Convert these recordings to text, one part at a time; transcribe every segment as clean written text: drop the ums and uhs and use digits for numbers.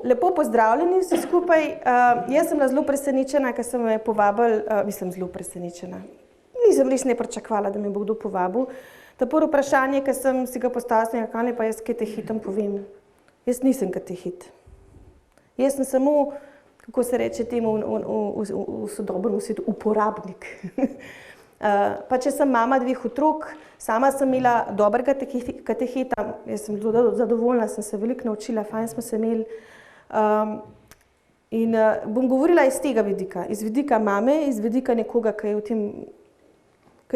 Lepo pozdravljeni vsi skupaj. Jaz sem bila zelo presenečena, ker sem me povabil, zelo presenečena. Nisem res ne pričakovala, da me bo kdo povabil. Ta prvo vprašanje, ki sem si ga postavila, kaj pa jaz kaj te hitam povem. Jaz nisem kaj te hit. Jaz sem samo, kako se reče temu v sodobnem svetu, uporabnik. Pa če sem mama dveh otrok, sama sem imela dobrega kateheta, jaz sem zelo zadovoljna, sem se veliko naučila, fajn smo se imeli. In bom govorila iz tega vidika, iz vidika mame, iz vidika nekoga, ki je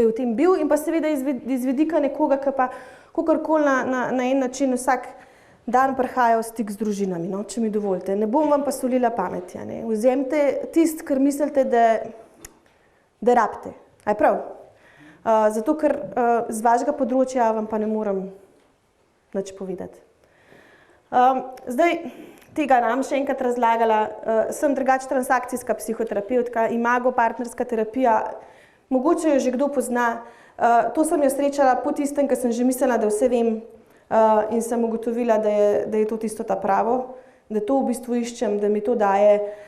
v tem bil, in pa seveda iz vidika nekoga, ki pa kakorkoli na en način vsak dan prihaja v stik z družinami, no, če mi dovolite. Ne bom vam pa solila pameti, ne. Vzemite tisto, kar mislite, da rabite. A je prav? Zato, ker z vašega področja vam pa ne morem nič povedati. Zdaj, tega nam še enkrat razlagala, sem drugače transakcijska psihoterapevtka, imago partnerska terapija, mogoče jo že kdo pozna. To sem jo srečala po tistem, ker sem že mislila, da vse vem, in sem ugotovila, da je to tisto ta pravo, da to v bistvu iščem, da mi to daje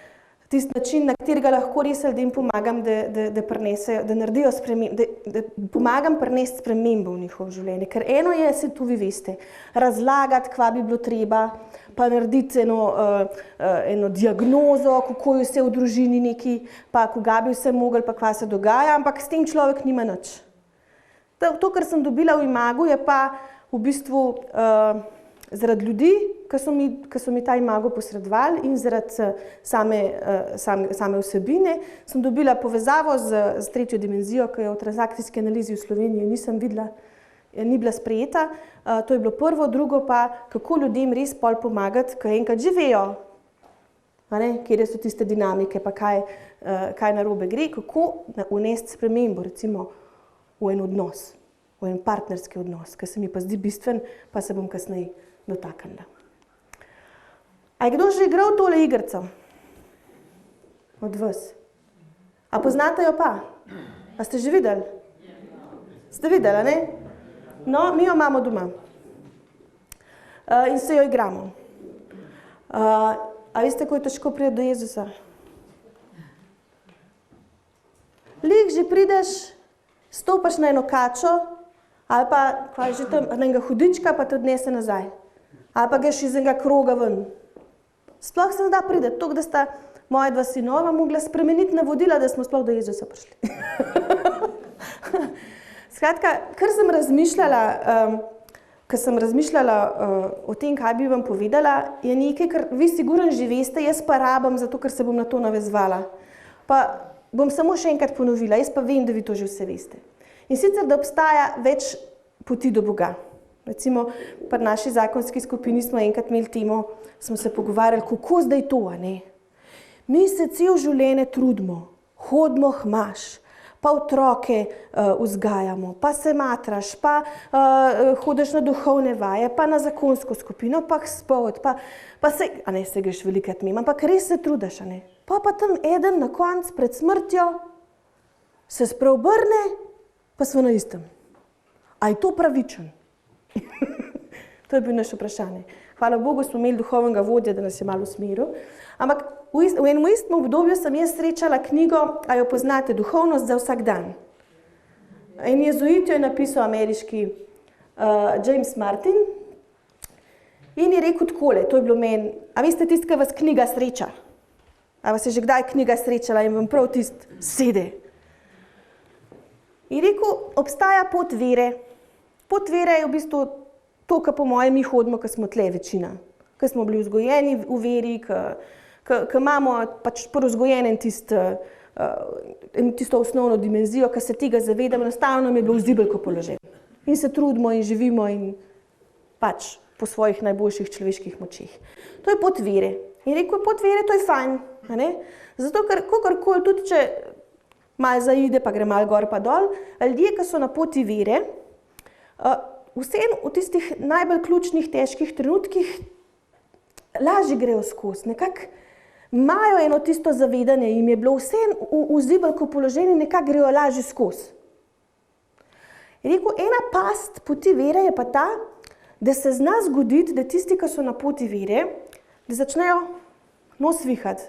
tisti način, na katerega lahko res ljudem pomagam, da prinesejo, da naredijo spremembe, da pomagam prinesti spremembo v njihovo življenje. Ker eno je, se tu vi veste, razlagati, kva bi bilo treba, pa narediti eno diagnozo, kako je vse v družini neki, pa koga bi vse mogli, pa kva se dogaja, ampak s tem človek nima nič. To, kar sem dobila v Imagu, je pa v bistvu zaradi ljudi, ki so mi ta Imago posredovali, in zaradi same vsebine sem dobila povezavo z tretjo dimenzijo, ki jo v transakcijski analizi v Sloveniji nisem videla, ni bila sprejeta. To je bilo prvo, drugo pa, kako ljudem res pol pomagati, ki enkrat že vejo, kjer so tiste dinamike, pa kaj narobe gre, kako vnesti spremembo, recimo v en odnos, v en partnerski odnos, ki se mi pa zdi bistven, pa se bom kasneje dotaknila. A je kdo že igral tole igrico? Od vas? A poznate jo pa? A ste že videli? Ste videli, ne? No, mi jo imamo doma. In se jo igramo. A veste, ko je težko priti do Jezusa? Lik že prideš, stopaš na eno kačo, ali pa kaj že tam, na enega hudička, pa te odnese nazaj. Ali pa greš iz enega kroga ven. Sploh se ne da priti, toliko, da sta moja dva sinova mogla spremeniti navodila, da smo sploh do Jezusa prišli. Skratka, kar sem razmišljala, o tem, kaj bi vam povedala, je nekaj, kar vi sigurno že veste, jaz pa rabim, zato ker se bom na to navezvala. Pa bom samo še enkrat ponovila, jaz pa vem, da vi to že vse veste. In sicer, da obstaja več poti do Boga. Recimo, pri naši zakonski skupini smo enkrat imeli temo, smo se pogovarjali, kako zdaj to, a ne? Mi se cel življenje trudimo, hodimo hmaš, pa otroke vzgajamo, pa se matraš, pa hodiš na duhovne vaje, pa na zakonsko skupino, pa spot, pa se, a ne, se greš velikrat mimo, ampak res se trudiš, a ne? Pa tam eden na koncu pred smrtjo se spreobrne, pa smo na istem. A je to pravičen? To je bilo naše vprašanje. Hvala Bogu, smo imeli duhovnega vodja, da nas je malo usmeril. Ampak v enem istem obdobju sem jaz srečala knjigo, a jo poznate, Duhovnost za vsak dan. En jezuit jo je napisal ameriški James Martin in je rekel takole, to je bilo meni, a veste tisto, kar vas knjiga sreča? A vas je že kdaj knjiga srečala in vam prav tisto sede? In rekel, obstaja pot vere. Pot vere je v bistvu to, kar po mojem mi hodimo, ko smo tle večina. Ko smo bili vzgojeni v veri, ko imamo pač vzgojen tisto osnovno dimenzijo, ko se tega zavedamo, enostavno mi je bilo v zibelko položaj. In se trudimo in živimo in pač po svojih najboljših človeških močeh. To je pot vere. In rekel, pot vere, to je fajn. Zato, ker kakorkoli, tudi če malo zaide, pa gre malo gor pa dol, ljudje, ki so na poti vere, vseeno v tistih najbolj ključnih, težkih trenutkih lažje grejo skozi. Nekako imajo eno tisto zavedanje, jim je bilo vseeno v zibelko položeni, nekako grejo lažje skozi. Rekel, ena past poti vere je pa ta, da se zna zgoditi, da tisti, ki so na poti vere, da začnejo nos vihati,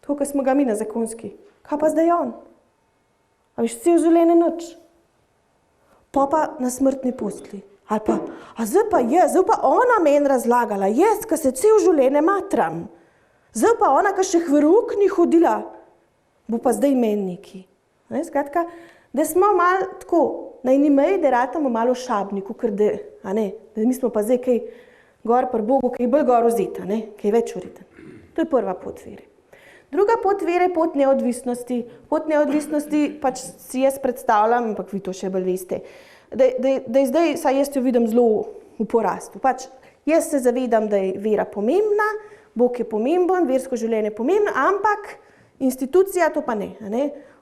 tako, kot smo ga mi na zakonski. Kaj pa zdaj on? A veš, cel življenje nič. Pa na smrtni postelji. Ali pa, zdaj pa ona meni razlagala, jaz, ki se cel življenje matram. Zdaj pa ona, ki še k verouk ni hodila, bo pa zdaj meni neki. Skratka, da smo malo tako, na eni meji, da ratamo malo šabni, kakor da mi smo pa zdaj kaj gor pri Bogu, kaj bolj gor vzeta, kaj več uriten. To je prva pot vere. Druga pot vere je pot neodvisnosti. Pot neodvisnosti pač si jaz predstavljam, ampak vi to še bolj veste, da je zdaj, saj jaz jo vidim zelo v porastu. Pač jaz se zavedam, da je vera pomembna, Bog je pomemben, versko življenje je pomembno, ampak institucija to pa ne.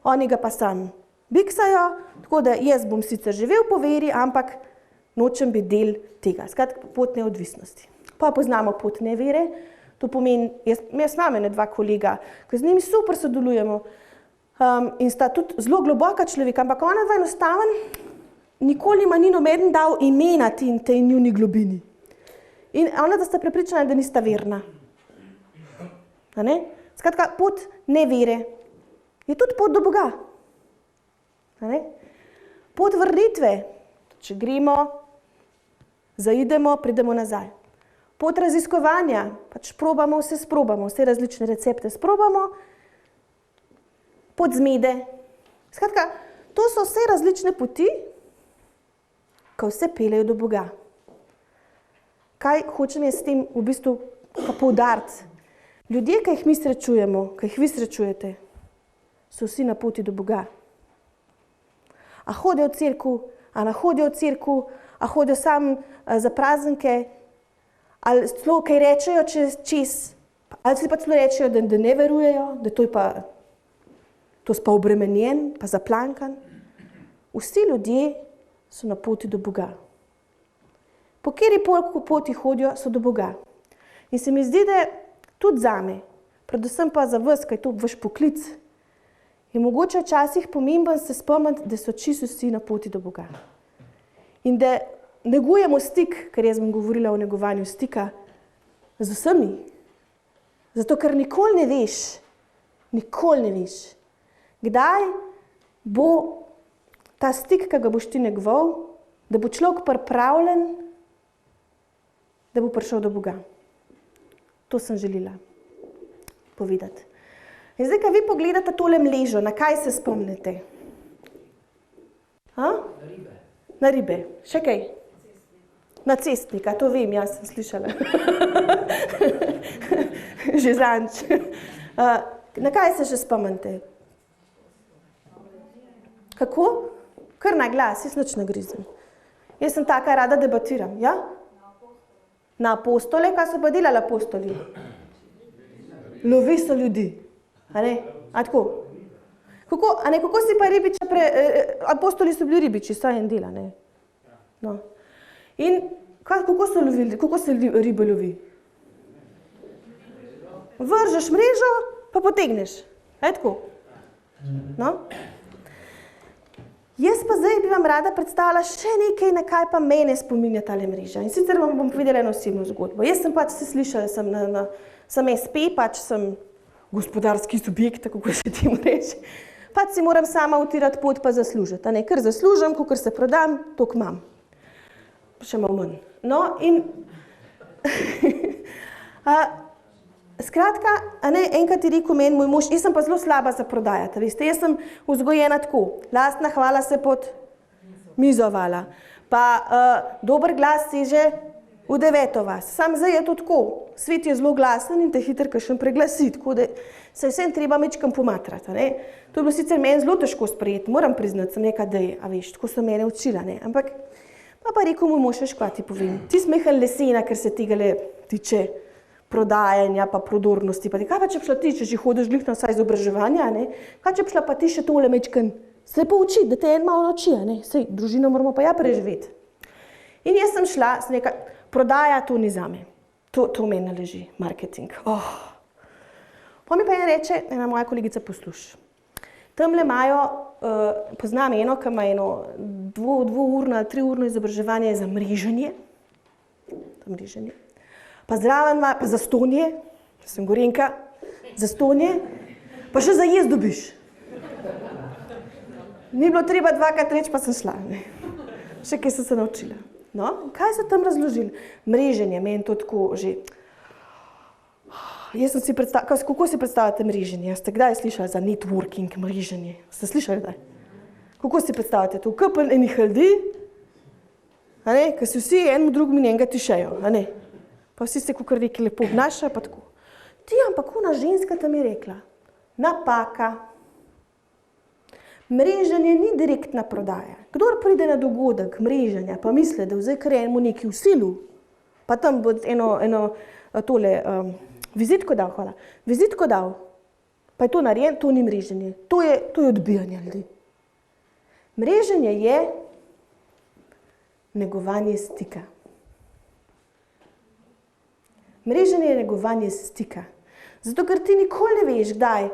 Oni ga pa sam biksajo, tako da jaz bom sicer živel po veri, ampak nočem biti del tega. Skratka, pot neodvisnosti. Pa poznamo pot nevere, to pomeni, jaz imam dva kolega, ki z njimi super sodelujemo in sta tudi zelo globoka človeka, ampak ona dva enostaven, nikoli ima ni nobeden dal imena tej njuni globini. In ona da sta prepričana, da nista verna. Skratka, pot nevere je tudi pot do Boga. Pot vrnitve, če gremo, zaidemo, pridemo nazaj. Pot raziskovanja, pač sprobamo, vse različne recepte sprobamo. Pot zmede. Skratka, to so vse različne poti, ki vse peljejo do Boga. Kaj hočem jaz s tem v bistvu poudariti? Ljudje, ki jih mi srečujemo, ki jih vi srečujete, so vsi na poti do Boga. A hodijo v cerkev, a ne hodijo v cerkev, a hodijo samo za praznike, ali celo kaj rečejo čez, ali si pa celo rečejo, da ne verujejo, da to je pa obremenjen, pa zaplankan. Vsi ljudje so na poti do Boga. Po kateri poti hodijo, so do Boga. In se mi zdi, da tudi zame, predvsem pa za vas, kaj je to vaš poklic, je mogoče včasih pomemben se spomniti, da so čisto vsi na poti do Boga. In da negujemo stik, ker jaz bom govorila o negovanju stika, z vsemi. Zato, ker nikoli ne veš, kdaj bo ta stik, ki ga boš ti negoval, da bo človek pripravljen, da bo prišel do Boga. To sem želela povedati. In zdaj, ko vi pogledate tole mrežo, na kaj se spomnite? Na ribe. Še kaj? Na cestnika, to vem, jaz sem slišala. Že zanč. Na kaj se še spomnite? Kako? Kar na glas, jaz nič ne grizem. Jaz sem taka, rada debatiram, ja? Na apostole, kaj so pa delali apostoli? Lovi so ljudi. A tako? Kako si pa ribiča apostoli so bili ribiči, saj en dela, ne? No. In kako se ribe lovi? Vržeš mrežo, pa potegneš. Tako? No? Jaz pa zdaj bi vam rada predstavila še nekaj, na kaj pa mene spominja tale mreža. In sicer vam bom povedala eno osebno zgodbo. Jaz sem pač se slišala, sem SP, pač sem gospodarski subjekt, kako se temu reči. Pač si moram sama utirati pot pa zaslužiti. Ker zaslužim, kakor se prodam, toliko imam. Še malo manj. No in skratka, enkrat je rekel meni moj mož, jaz sem pa zelo slaba za prodajati, veste, jaz sem vzgojena tako, lastna hvala se pod mizo vala, pa dober glas seže v 9. vas. Sam zdaj je to tako, svet je zelo glasen in te hitro kakšen preglasi, tako da se vsem treba mečkam pomatrati. To je bilo sicer meni zelo težko sprejeti, moram priznati, sem nekaj, da je, tako so mene učila, ampak pa rekel moj mož, veš, kva ti povem, ti smehel lesena, ker se tega tiče prodajanja, pa prodornosti, pa kaj pa če šla ti, če že hodiš glih na vsaj izobraževanja, kaj če šla pa ti še tole mečken se poučiti, da te en malo nauči, sej družino moramo pa ja preživeti. In jaz sem šla, sem nekaj, prodaja to ni zame, to meni ne leži, marketing. Pa mi pa ena reče, ena moja kolegica, posluš, tamle imajo, poznam eno, ki ima eno 2-urno ali 3-urno izobraževanje za mreženje, pa zraven ima, pa zastonje, sem Gorenjka, zastonje, pa še za jesti dobiš. Ni bilo treba dvakrat reči, pa sem šla. Ne. Še kaj sem se naučila. No, kaj so tam razložili? Mreženje, meni to tako že... Jaz sem si kako si predstavljate mreženje? Ste kdaj slišali za networking mreženje? Ste slišali kdaj? Kako si predstavljate to? Kupil enih ljudi, ki si vsi enemu drugemu njenega tišejo, pa vsi ste kakor neki lepo obnašajo, pa tako. Ti, ampak ona ženska tam je rekla, napaka. Mreženje ni direktna prodaja. Kdor pride na dogodek mreženja, pa misli, da vzaj kar enemu neki v silu, pa tam bo eno tole, vizitko dal, hvala, vizitko dal, pa je to narejen, to ni mreženje, to je odbijanje ljudi. Mreženje je negovanje stika. Mreženje je negovanje stika. Zato, ker ti nikoli ne veš, kdaj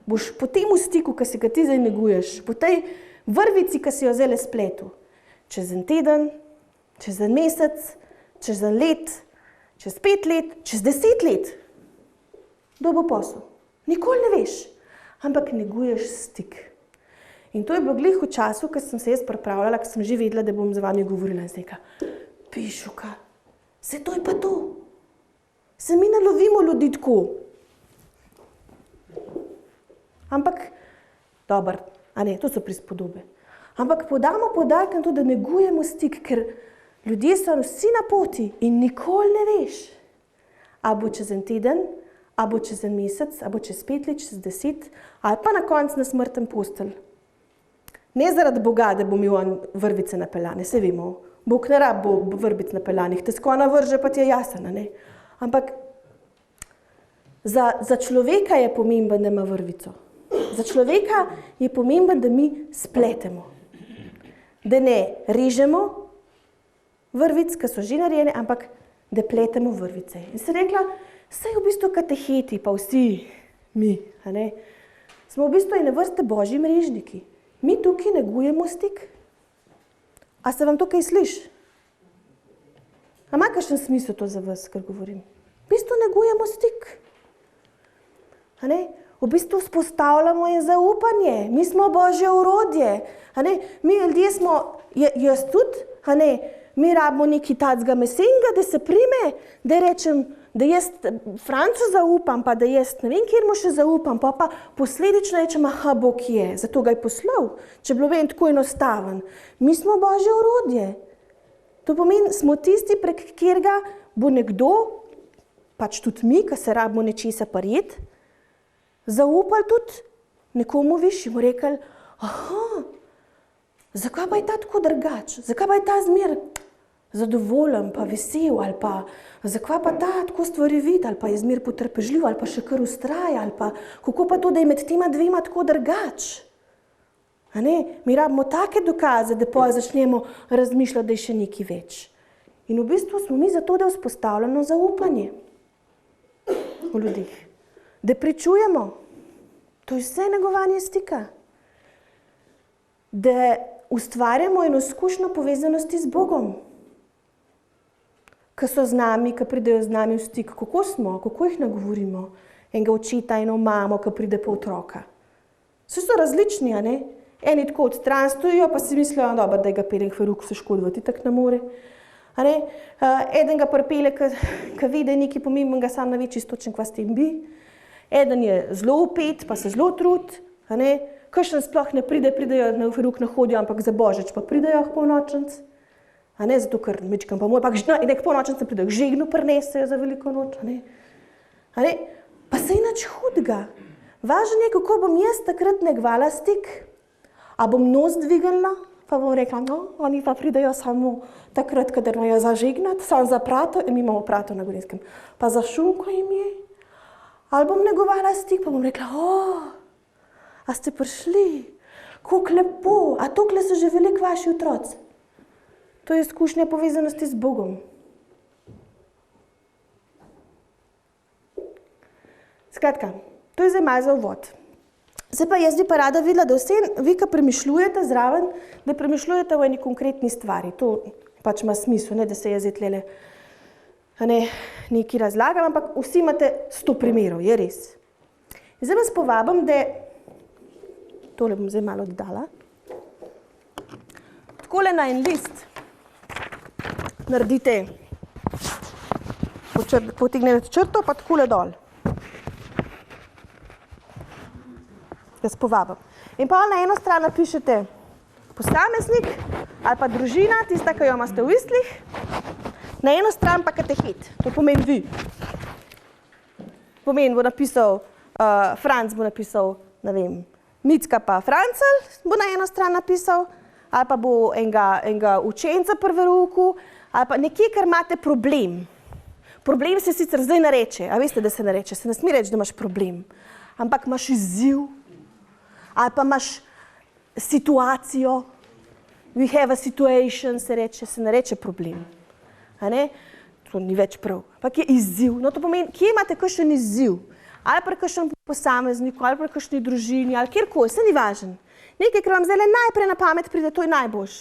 boš po tem stiku, ki si ga ti zdaj neguješ, po tej vrvici, ki si jo zdaj spletu, čez en teden, čez en mesec, čez en let, čez 5 let, čez 10 let, kdo bo posel. Nikoli ne veš, ampak neguješ stik. In to je bilo glih v času, ko sem se jaz pripravljala, ko sem že vedela, da bom z vami govorila in sem rekla, Pišuka, se to je pa to. Se mi nalovimo ljudi tako. Ampak, dober, to so prispodobe. Ampak podamo poudarek na to, da negujemo stik, ker ljudje so vsi na poti in nikoli ne veš, a bo čez en teden, a bo čez en mesec, a bo čez 5 let, čez 10, ali pa na koncu na smrten postelj. Ne zaradi Boga, da bo imel on vrvice napeljane, se vemo, Bog ne rab bo vrbic napeljanih, tesko navrže, pa ti je jasen, Ampak za človeka je pomemben, da ima vrvico. Za človeka je pomemben, da mi spletemo. Da ne režemo vrvic, ki so že narejene, ampak da pletemo vrvice. In se rekla, saj v bistvu kateheti, pa vsi mi, smo v bistvu ene vrste božji mrežniki. Mi tukaj negujemo stik. A se vam tukaj sliši? A ima kakšen smisel to za vas, kar govorim? V bistvu negujemo stik. V bistvu vzpostavljamo in zaupanje. Mi smo božje orodje. Mi ljudje smo, jaz tudi, mi rabimo nekaj tacga mesenga, da se prime, da rečem, da jaz Francu zaupam, pa da jaz ne vem, kjer mu še zaupam, pa posledično rečem, aha, Bog je, zato ga je poslal, če bilo vem tako enostaven. Mi smo božje orodje. To pomeni, smo tisti, prek katerega bo nekdo, pač tudi mi, ki se rabimo nečesa prijeti, zaupali tudi nekomu višjemu, rekli, aha, zakaj pa je ta tako drugač, zakaj pa je ta zmer zadovoljen, pa vesel, ali pa zakaj pa ta tako stvari vidi, ali pa je zmer potrpežljiv, ali pa še kar ustraja, ali pa kako pa to, da je med tema dvema tako drugač. Mi rabimo take dokaze, da pa začnemo razmišljati, da je še nekaj več. In v bistvu smo mi zato, da vzpostavljamo zaupanje v ljudeh. Da pričujemo. To je vse negovanje stika. Da ustvarjamo eno izkušnjo povezanosti z Bogom. Ki so z nami, ki pridejo z nami v stik. Kako smo, kako jih nagovorimo? Enega očeta, eno mamo, ki pride po otroka. Vsi so različni, Eni tako od stran stojijo, pa si mislijo, dobro, da ga peljem k veruku, se škodovati tako ne more. Eden ga pripelje, ki ve, da je nekaj pomembnega, sam ne ve čisto točno, kva s tem bi. Eden je zelo upet, pa se zelo trudi. Kakšen sploh ne pridejo na veruk ne hodijo, ampak za Božič pa pridejo k polnočnici. Zato, ker mečkam pa moj, pa k polnočnici pridejo k žegnu, prinesejo za veliko noč. Pa se je nič hudega. Važno je, kako bom jaz takrat negovala stik. A bom nos dvignila, pa bom rekla, oni pa pridejo samo takrat, kadar imajo za žegnati, samo za prato, in mi imamo prato na Gorenjskem, pa za šunko jim je. Ali bom negovala stik, pa bom rekla, a ste prišli, kako lepo, a tokle so že veliko vaši otroci. To je izkušnja povezanosti z Bogom. Skratka, to je zdaj malo za uvod. Zdaj pa jaz bi pa rada videla, da vse vi, ki premišljujete zraven, da premišljujete v eni konkretni stvari. To pač ima smisel, da se jaz tlele nekaj razlagam, ampak vsi imate 100 primerov, je res. Zdaj vas povabim, da tole bom zdaj malo dodala. Takole na en list naredite, potegnete črto, pa takole dol. Jaz povabim. In pa na eno stran napišete posameznik ali pa družina, tista, ki jo imate v mislih, na eno stran pa katehit, to pomeni vi. Pomeni, bo napisal, Franc bo napisal, ne vem, Micka pa Francel bo na eno stran napisal, ali pa bo enega učenca pri verouku, ali pa nekje, ker imate problem. Problem se sicer zdaj nareče, a veste, da se nareče, se ne sme reči, da imaš problem, ampak imaš izziv, ali pa imaš situacijo, we have a situation, se ne reče problem. A ne? To ni več prav, ampak je izziv. No, to pomeni, kje imate kakšen izziv? Ali pri kakšnem posamezniku, ali pri kakšni družini, ali kjerkoli, se ni važen. Nekaj, kar vam zdaj najprej na pamet pride, to je najboljš.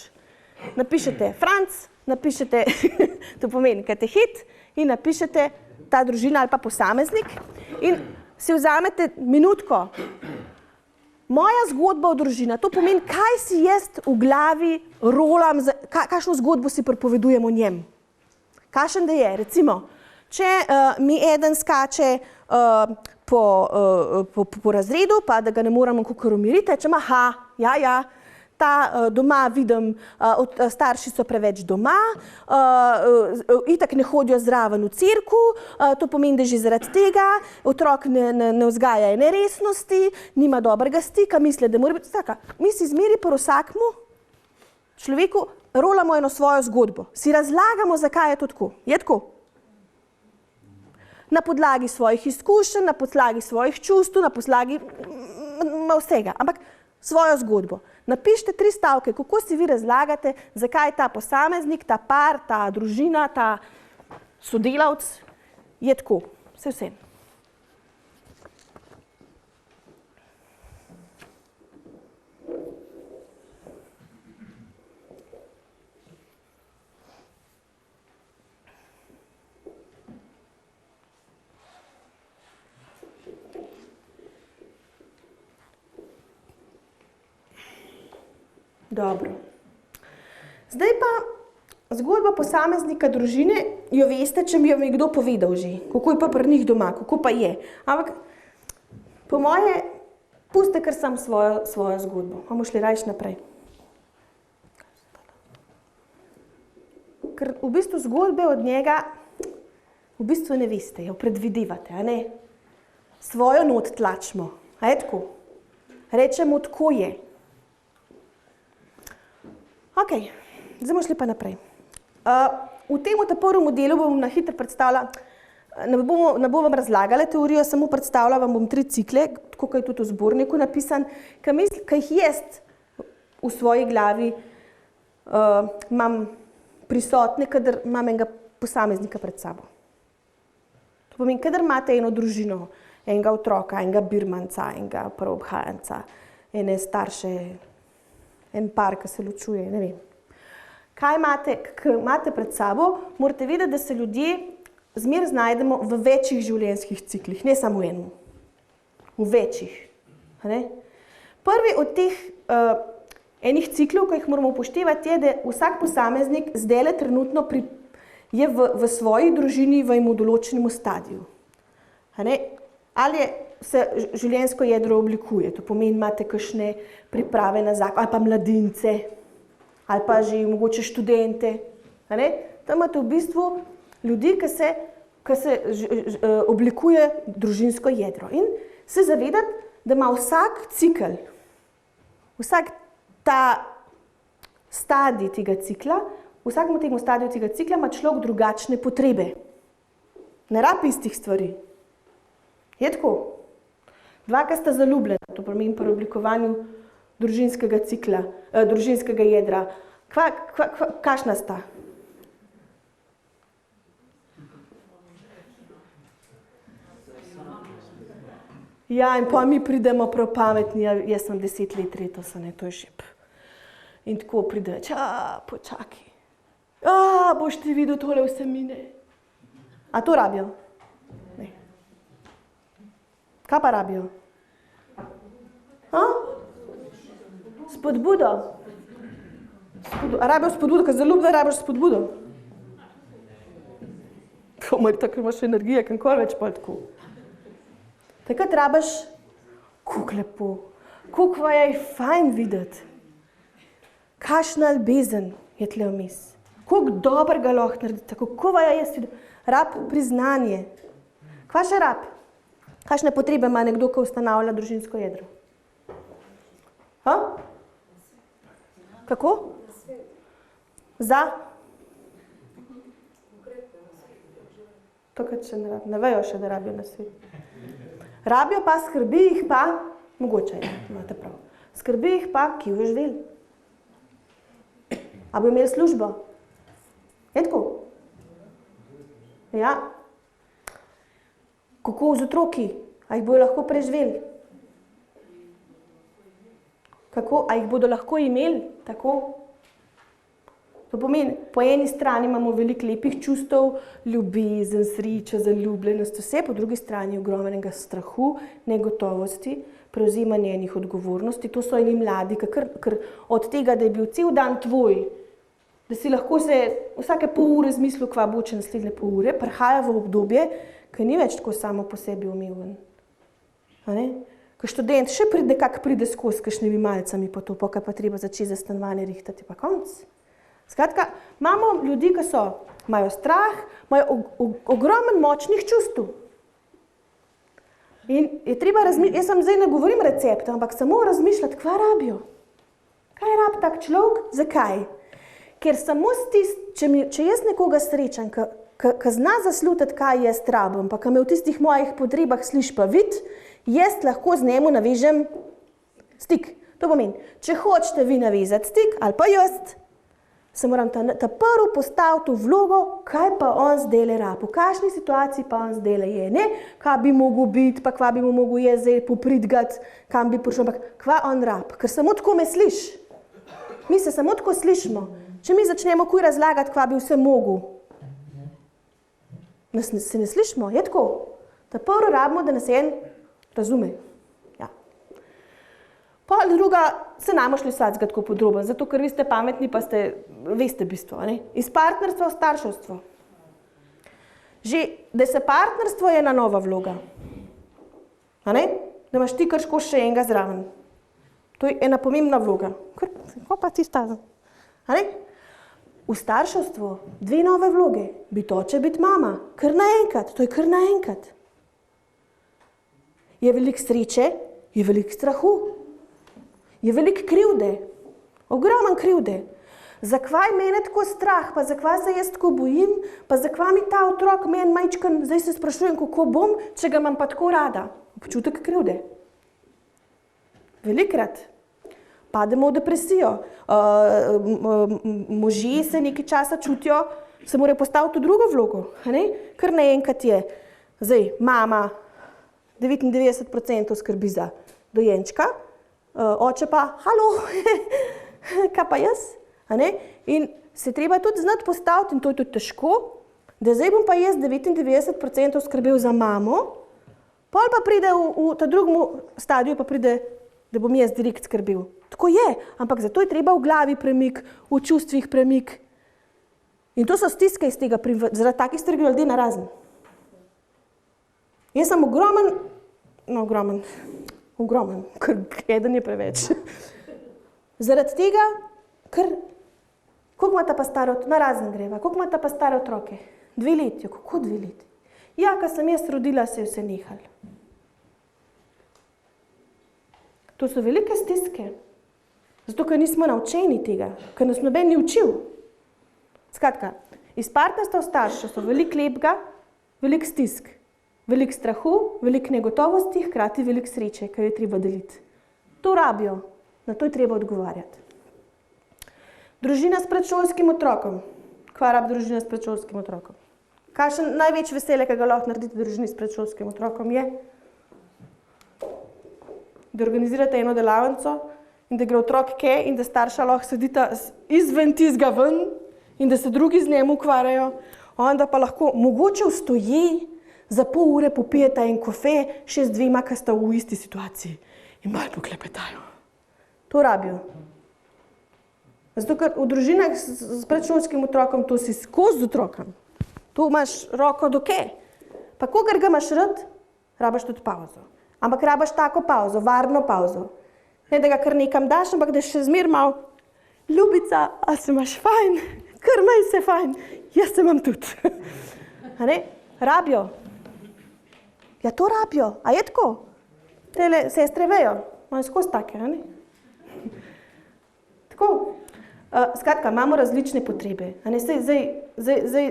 Napišete Franc, napišete, to pomeni katehit, in napišete ta družina ali pa posameznik in si vzamete minutko. Moja zgodba o družini, to pomeni, kaj si jaz v glavi rolam, kakšno zgodbo si pripovedujem o njem. Kakšen da je, recimo, če mi eden skače po razredu, pa da ga ne moramo kakor umiriti, rečem, ta doma vidim, starši so preveč doma, itak ne hodijo zraven v cerku, to pomeni, da že zaradi tega otrok ne vzgaja neresnosti, nima dobrega stika, misli, da mora biti taka. Mi si zmeri pri vsakmu človeku rolamo eno svojo zgodbo, si razlagamo, zakaj je to tako. Je tako? Na podlagi svojih izkušenj, na podlagi svojih čustv, na podlagi vsega, ampak svojo zgodbo. Napišite 3 stavke, kako si vi razlagate, zakaj ta posameznik, ta par, ta družina, ta sodelavc je tako. Vse. Dobro. Zdaj pa zgodba posameznika družine, jo veste, če mi jo je kdo povedal že, kako je pa pri njih doma, kako pa je. Ampak po moje, pustite kar sam svojo zgodbo. Bomo šli rajš naprej. Ker v bistvu zgodbe od njega v bistvu ne veste, jo predvidevate, a ne? Svojo not tlačimo, a je tako? Rečemo, tako je. Ok, zdaj bomo šli pa naprej. V tem prvem delu bom na hitro predstavila, ne bom vam razlagala teorijo, samo predstavila vam bom 3 cikle, tako kot je tudi v zborniku napisan, ki jih jaz v svoji glavi imam prisotne, kadar imam enega posameznika pred sabo. To pomeni, kadar imate eno družino, enega otroka, enega birmanca, enega prvobhajanca, ene starše, en par, ki se ločuje, ne vem. Kaj imate pred sabo, morate vedeti, da se ljudje zmeraj znajdemo v večjih življenjskih ciklih, ne samo v enem. V večjih. Prvi od teh enih ciklov, ki jih moramo upoštevati, je, da vsak posameznik zdajle trenutno je v svoji družini v enem določenem stadiju. Ali se življenjsko jedro oblikuje, to pomeni, imate kakšne priprave na zakon, ali pa mladince, ali pa že mogoče študente. Tam imate v bistvu ljudi, ki se oblikuje družinsko jedro. In se zavedati, da ima vsak cikl, vsak ta stadij tega cikla, vsakemu temu stadiju tega cikla ima človek drugačne potrebe. Ne rabi istih stvari. Je tako? Dva, ki sta zaljubljena, to pomeni pri oblikovanju družinskega cikla, družinskega jedra. Kakšna sta? Ja, in pa mi pridemo prav pametni, jaz sem 10 let letos, to je šip. In tako pride, počakaj. Boš ti videl tole vse mine. A to rabijo? Ne. Kaj pa rabijo? Spodbudo. A rabijo spodbudo, ker zelo da rabiš spodbudo. Tako imaš energije, kankoli več pa tako. Takrat rabiš, kako lepo, kako je fajn videti, kakšna ljubezen je tle vmes, kako dobrega lahko narediti, kako je jaz videti. Rab priznanje. Kaj še rab? Kakšne potrebe ima nekdo, ko ustanavlja družinsko jedro? Kako? Za? Tokrat še ne vejo še, da rabijo na svet. Rabijo pa, skrbi jih pa, mogoče je, imate prav, skrbi jih pa, ki bojo živeli. A bo imeli službo? Je tako? Ja. Kako z otroki? A jih bojo lahko preživeli? Kako? A jih bodo lahko imeli? Tako? To pomeni, po eni strani imamo veliko lepih čustev, ljubezen, sreča, zaljubljenost, vse, po drugi strani ogromnega strahu, negotovosti, prevzemanja enih odgovornosti. To so eni mladi, ker od tega, da je bil cel dan tvoj, da si lahko se vsake pol ure zmislil, kva bo če naslednje pol ure, prihaja v obdobje, ki ni več tako samo po sebi umeven. Ko študent še pride skozi s kakšnimi malicami po to, pa treba začeti za stanovanje rihtati, pa konc. Skratka, imamo ljudi, ki imajo strah, imajo ogromen močnih čustev. In je treba razmišljati, jaz zdaj ne govorim recepta, ampak samo razmišljati, kva rabijo. Kaj rab tak človek? Zakaj? Ker samo če jaz nekoga srečam, ki zna zaslutiti, kaj jaz rabim, pa ki me v tistih mojih potrebah sliši pa vid, jaz lahko z njemu navežem stik. To pomeni, če hočete vi navezati stik ali pa jaz, se moram ta prvi postaviti v vlogo, kaj pa on zdajle rab, v kakšni situaciji pa on zdajle je, ne? Kaj bi mogel biti, pa kva bi mu mogel jaz zdaj popridgati, kam bi prišel, ampak kva on rab, ker samo tako me sliši. Mi se samo tako slišimo. Če mi začnemo kuj razlagati, kva bi vse mogel, se ne slišimo, je tako. Ta prvo rabimo, da nas en razume. Pa druga, se namo šli vsacga tako podroben, zato ker vi ste pametni, pa veste bistvo. Iz partnerstva v starševstvo. Že, da se partnerstvo je ena nova vloga. Da imaš ti krško še enega zraven. To je ena pomembna vloga. Ko pa ti stazen? V starševstvu dve nove vloge. Biti oče, biti mama. Kar naenkrat. To je kar naenkrat. Je veliko sreče, je veliko strahu. Je veliko krivde, ogromen krivde. Zakvaj mene tako strah, pa zakvaj se jaz tako bojim, pa zakvaj mi ta otrok meni majčkan, zdaj se sprašujem, kako bom, če ga imam pa tako rada. Občutek krivde. Velikrat. Pademo v depresijo. Možje se nekaj časa čutijo, se morajo postaviti v drugo vlogo. Kar naenkrat je. Zdaj, mama 99% skrbi za dojenčka, oče pa, halo, kaj pa jaz? In se treba tudi znati postaviti, in to je tudi težko, da zdaj bom pa jaz 99% skrbel za mamo, pol pa pride v ta drugem stadiju, pa pride, da bom jaz direkt skrbel. Tako je, ampak zato je treba v glavi premik, v čustvih premik. In to so stiske iz tega, zaradi takih stvari ljudje narazen. Jaz sem ogromen, ker eden je preveč. Zaradi tega, ker, koliko imata pa staro, narazen greva, koliko imata pa stare otroke? 2 leti, kako 2 leti? Ja, ko sem jaz rodila, se je vse nehalo. To so velike stiske, zato ker nismo naučeni tega, ker nas noben ni učil. Skratka, iz partnerstva v starševstvu veliko lepega, veliko stisk, veliko strahu, veliko negotovosti, hkrati veliko sreče, ki jo je treba deliti. To rabijo, na to je treba odgovarjati. Družina s predšolskim otrokom. Kva rab družina s predšolskim otrokom? Kakšen največ veselje, ki ga lahko naredite družini s predšolskim otrokom je? Da organizirate eno delavnico in da gre otrok kaj in da starša lahko sedita izven tizga ven in da se drugi z njim ukvarjajo. onda pa lahko mogoče vstoji, za pol ure popijeta en kofe, še z dvema, ki sta v isti situaciji in malo poklepetajo. To rabijo. Zato, ker v družinah s predšolskim otrokom, to si skozi z otrokom. Tu imaš roko dokaj. Pa kogar ga imaš rad, rabaš tudi pauzo. Ampak rabaš tako pauzo, varno pauzo. Ne, da ga kar nekam daš, ampak da še zmer malo, ljubica, a se imaš fajn? Kar maj se fajn. Jaz se imam tudi. A ne? Rabijo. Ja, to rabijo. A je tako? Tele sestre vejo. Imajo skozi take, a ne? Tako. Skratka, imamo različne potrebe. A ne? Zdaj,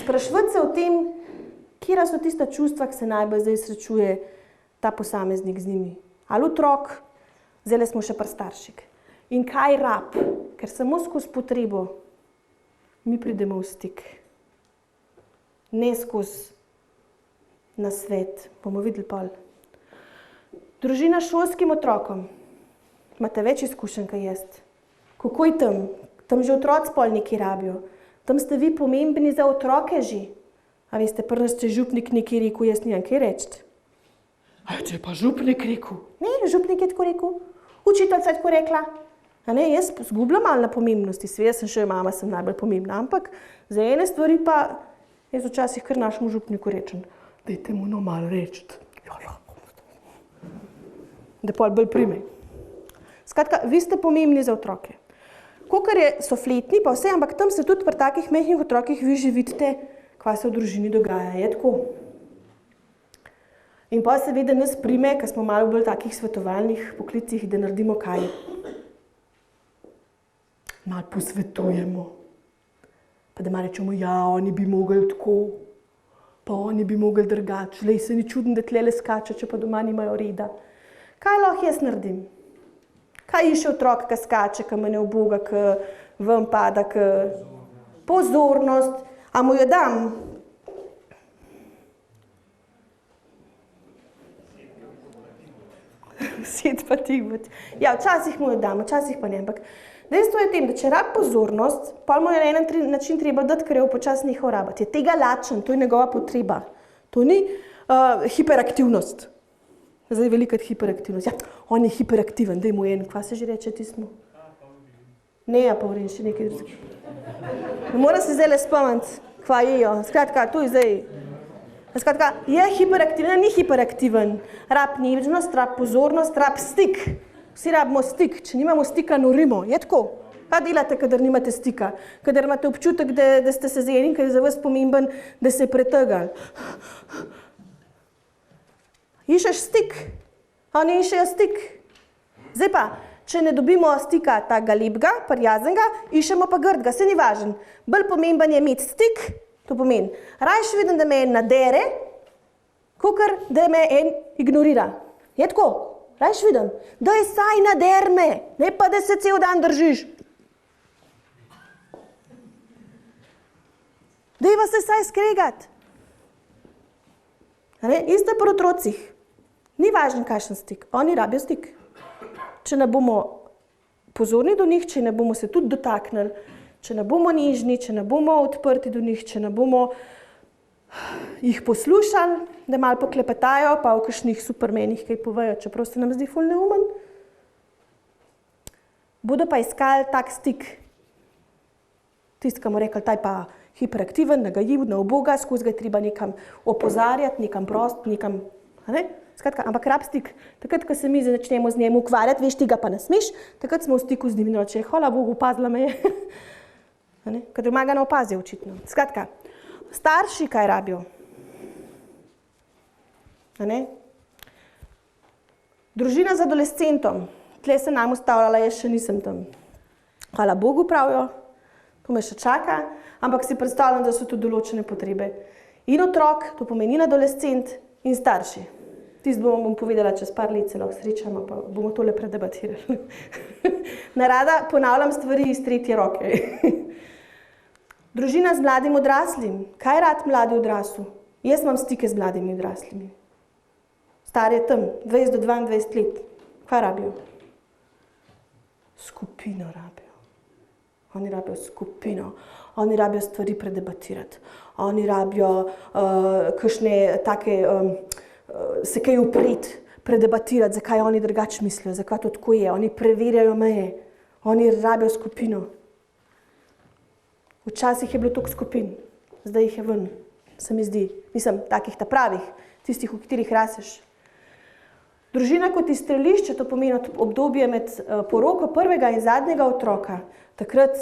sprašvati se o tem, kjera so tista čustva, ki se najbolj zdaj srečuje ta posameznik z njimi. Ali otrok, zdaj smo še pri starših. In kaj rab? Ker samo skozi potrebo mi pridemo v stik. Ne skozi na svet. Bomo videli pol. Družina s šolskim otrokom. Imate več izkušenj, kaj jaz. Kako je tam? Tam že otroci pol nekaj rabijo. Tam ste vi pomembni za otroke že. A veste, pri nas, če župnik nekaj rekel, jaz nimam kaj reči. A če je pa župnik rekel? Ne, župnik je tako rekel. Učiteljica je tako rekla. A ne, jaz zgubljam malo na pomembnosti. Seveda sem še mama, sem najbolj pomembna. Ampak za ene stvari pa jaz včasih kar našemu župniku rečem. Dajte mu no malo reči. Da pol bolj prime. Skratka, vi ste pomembni za otroke. Kakor so fletni, pa vse, ampak tam se tudi pri takih mehkih otrokih vi že vidite, kaj se v družini dogaja. Je tako. In pa seveda nas prime, ker smo malo bolj takih svetovalnih poklicih, da naredimo kaj. Malo posvetujemo. Pa da malo rečemo, ja, oni bi mogli tako, pa oni bi mogli drugače. Lej, se ni čudno, da tlele skače, če pa doma nimajo reda. Kaj lahko jaz naredim? Kaj išče otrok, ki skače, ki me ne uboga, ki ven pada, ki... Pozornost. A mu jo dam? Sed pa tih. Ja, včasih mu jo dam, včasih pa ne, ampak dejstvo je tem, da če rab pozornost, pa mu je na en način treba dati, ker je počas njihov rabati. Je tega lačen, to je njegova potreba. To ni hiperaktivnost. Zdaj je velikrat hiperaktivnost. Ja, on je hiperaktiven, daj mu en, kva se že reče tismo? Ne, ja, pa vrem, še nekaj. Moram se zdaj le spomniti, kva jejo. Skratka, to je zdaj. Skratka, je hiperaktiven, ni hiperaktiven. Rab nežnost, rab pozornost, rab stik. Vsi rabimo stik. Če nimamo stika, norimo. Je tako? Kaj delate, kadar nimate stika? Kadar imate občutek, da ste se z enim, ker je za vas pomemben, da se je pretegali. Iščeš stik, a oni iščejo stik. Zdaj pa, če ne dobimo stika takega lepega, prijaznega, iščemo pa grdega, se ni važen. Bolj pomemben je imeti stik, to pomeni, rajši vidim, da me en nadere, kakor da me en ignorira. Je tako? Rajši vidim, da je saj naderme, ne pa da se cel dan držiš. Dajva se saj skregati. Isto pri otrocih. Ni važno, kakšen stik. Oni rabijo stik. Če ne bomo pozorni do njih, če ne bomo se tudi dotaknili, če ne bomo nežni, če ne bomo odprti do njih, če ne bomo jih poslušali, da malo poklepetajo, pa v kakšnih supermenih kaj povejo, čeprav se nam zdi ful neumen, bodo pa iskali tak stik. Tisti, ki mu rekli, taj pa hiperaktiven, nagajiv, na uboga, skozi ga treba nekam opozarjati, nekam prost, nekam, Skratka, ampak rab stik. Takrat, ko se mi začnemo z njim ukvarjati, veš, ti ga pa ne smeš, takrat smo v stiku z njim in reče, hvala Bogu, opazila me je. Ker doma ga ne opazijo očitno. Skratka, starši kaj rabijo? Družina z adolescentom. Tle se nam ustavljala, jaz še nisem tam. Hvala Bogu pravijo, to me še čaka, ampak si predstavljam, da so tu določene potrebe. In otrok, to pomeni in adolescent, in starši. Tisti bom povedala, čez par let se lahko srečamo, pa bomo tole predebatirali. Narada ponavljam stvari iz tretje roke. Družina z mladim odraslim. Kaj rad mladi odrasel? Jaz imam stike z mladimi odraslimi. Star je tam, 20 do 22 let. Kaj rabijo? Skupino rabijo. Oni rabijo skupino, oni rabijo stvari predebatirati, oni rabijo kakšne take, se kaj upreti, predebatirati, zakaj oni drugače mislijo, zakaj to tako je, oni preverjajo meje, oni rabijo skupino. Včasih je bilo toliko skupin, zdaj jih je ven, se mi zdi, mislim, takih ta pravih, tistih, v katerih raseš. Družina kot izstrelišče, to pomeni obdobje med poroko prvega in zadnjega otroka. Takrat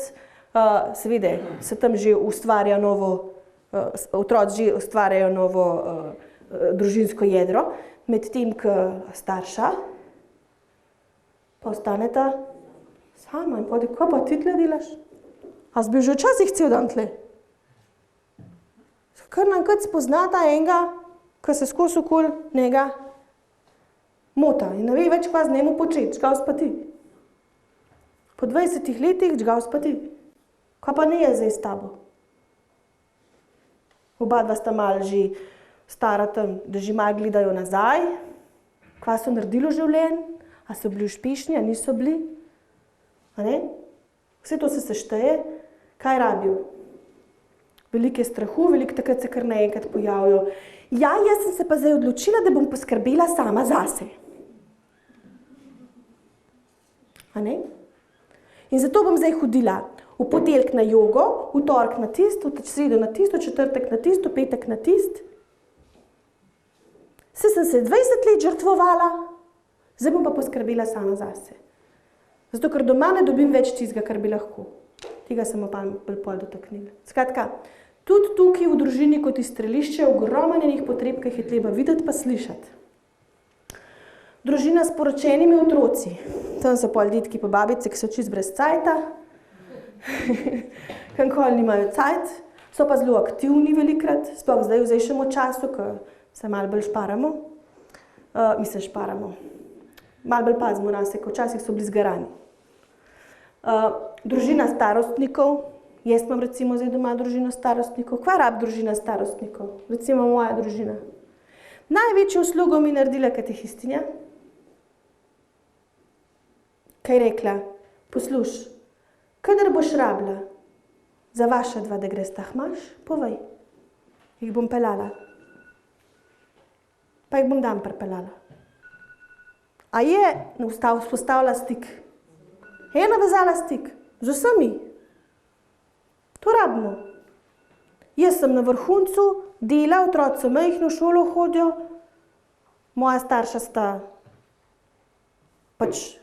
seveda se tam že ustvarja novo, otroci že ustvarjajo novo družinsko jedro, medtem ko starša pa ostaneta sama in pode, kaj pa ti tle delaš? A si bil že včasih cel dan tle? Kar naenkrat spoznata enega, ko se skozi okoli njega mota in ne ve več, kaj z njemu početi, čgav spati. Po 20 letih čgav spati. Kaj pa ne je zdaj s tabo? Oba dva sta malo že stara tam, da že malo gledajo nazaj, kaj so naredili v življenju, a so bili uspešni, a niso bili. A ne? Vse to se sešteje, kaj rabijo. Veliko je strahu, veliko takrat se kar naenkrat pojavijo. Ja, jaz sem se pa zdaj odločila, da bom poskrbela sama zase. A ne? In zato bom zdaj hodila v ponedeljek na jogo, v torek na tisto, v sredo na tisto, četrtek na tisto, petek na tisto. Saj sem se 20 let žrtvovala, zdaj bom pa poskrbela sama zase. Zato, ker doma ne dobim več tistega, kar bi lahko. Tega sem pa bolj pol dotaknila. Skratka, tudi tukaj v družini kot izstrelišče ogromno njenih potreb, ki jih je treba videti pa slišati. Družina s poročenimi otroci. Tam so pol detki pa babice, ki so čisto brez cajta. Kankoli nimajo cajt, so pa zelo aktivni velikrat, sploh zdaj v zdajšemu času, ko se malo bolj šparamo. Šparamo. Malo bolj pazimo na se, ko včasih so bili zgarani. Družina starostnikov. Jaz imam recimo zdaj doma družino starostnikov. Kva rab družina starostnikov? Recimo moja družina. Največjo uslugo mi naredila katehistinja, kaj je rekla, posluš, kadar boš rabila za vaša dva, da greš tahmaš, povej, jih bom pelala. Pa jih bom dan prepeljala. A je vzpostavila stik? Je navezala stik z vsemi. To rabimo. Jaz sem na vrhuncu dela, otroci so majhno šolo hodijo, moja starša sta pač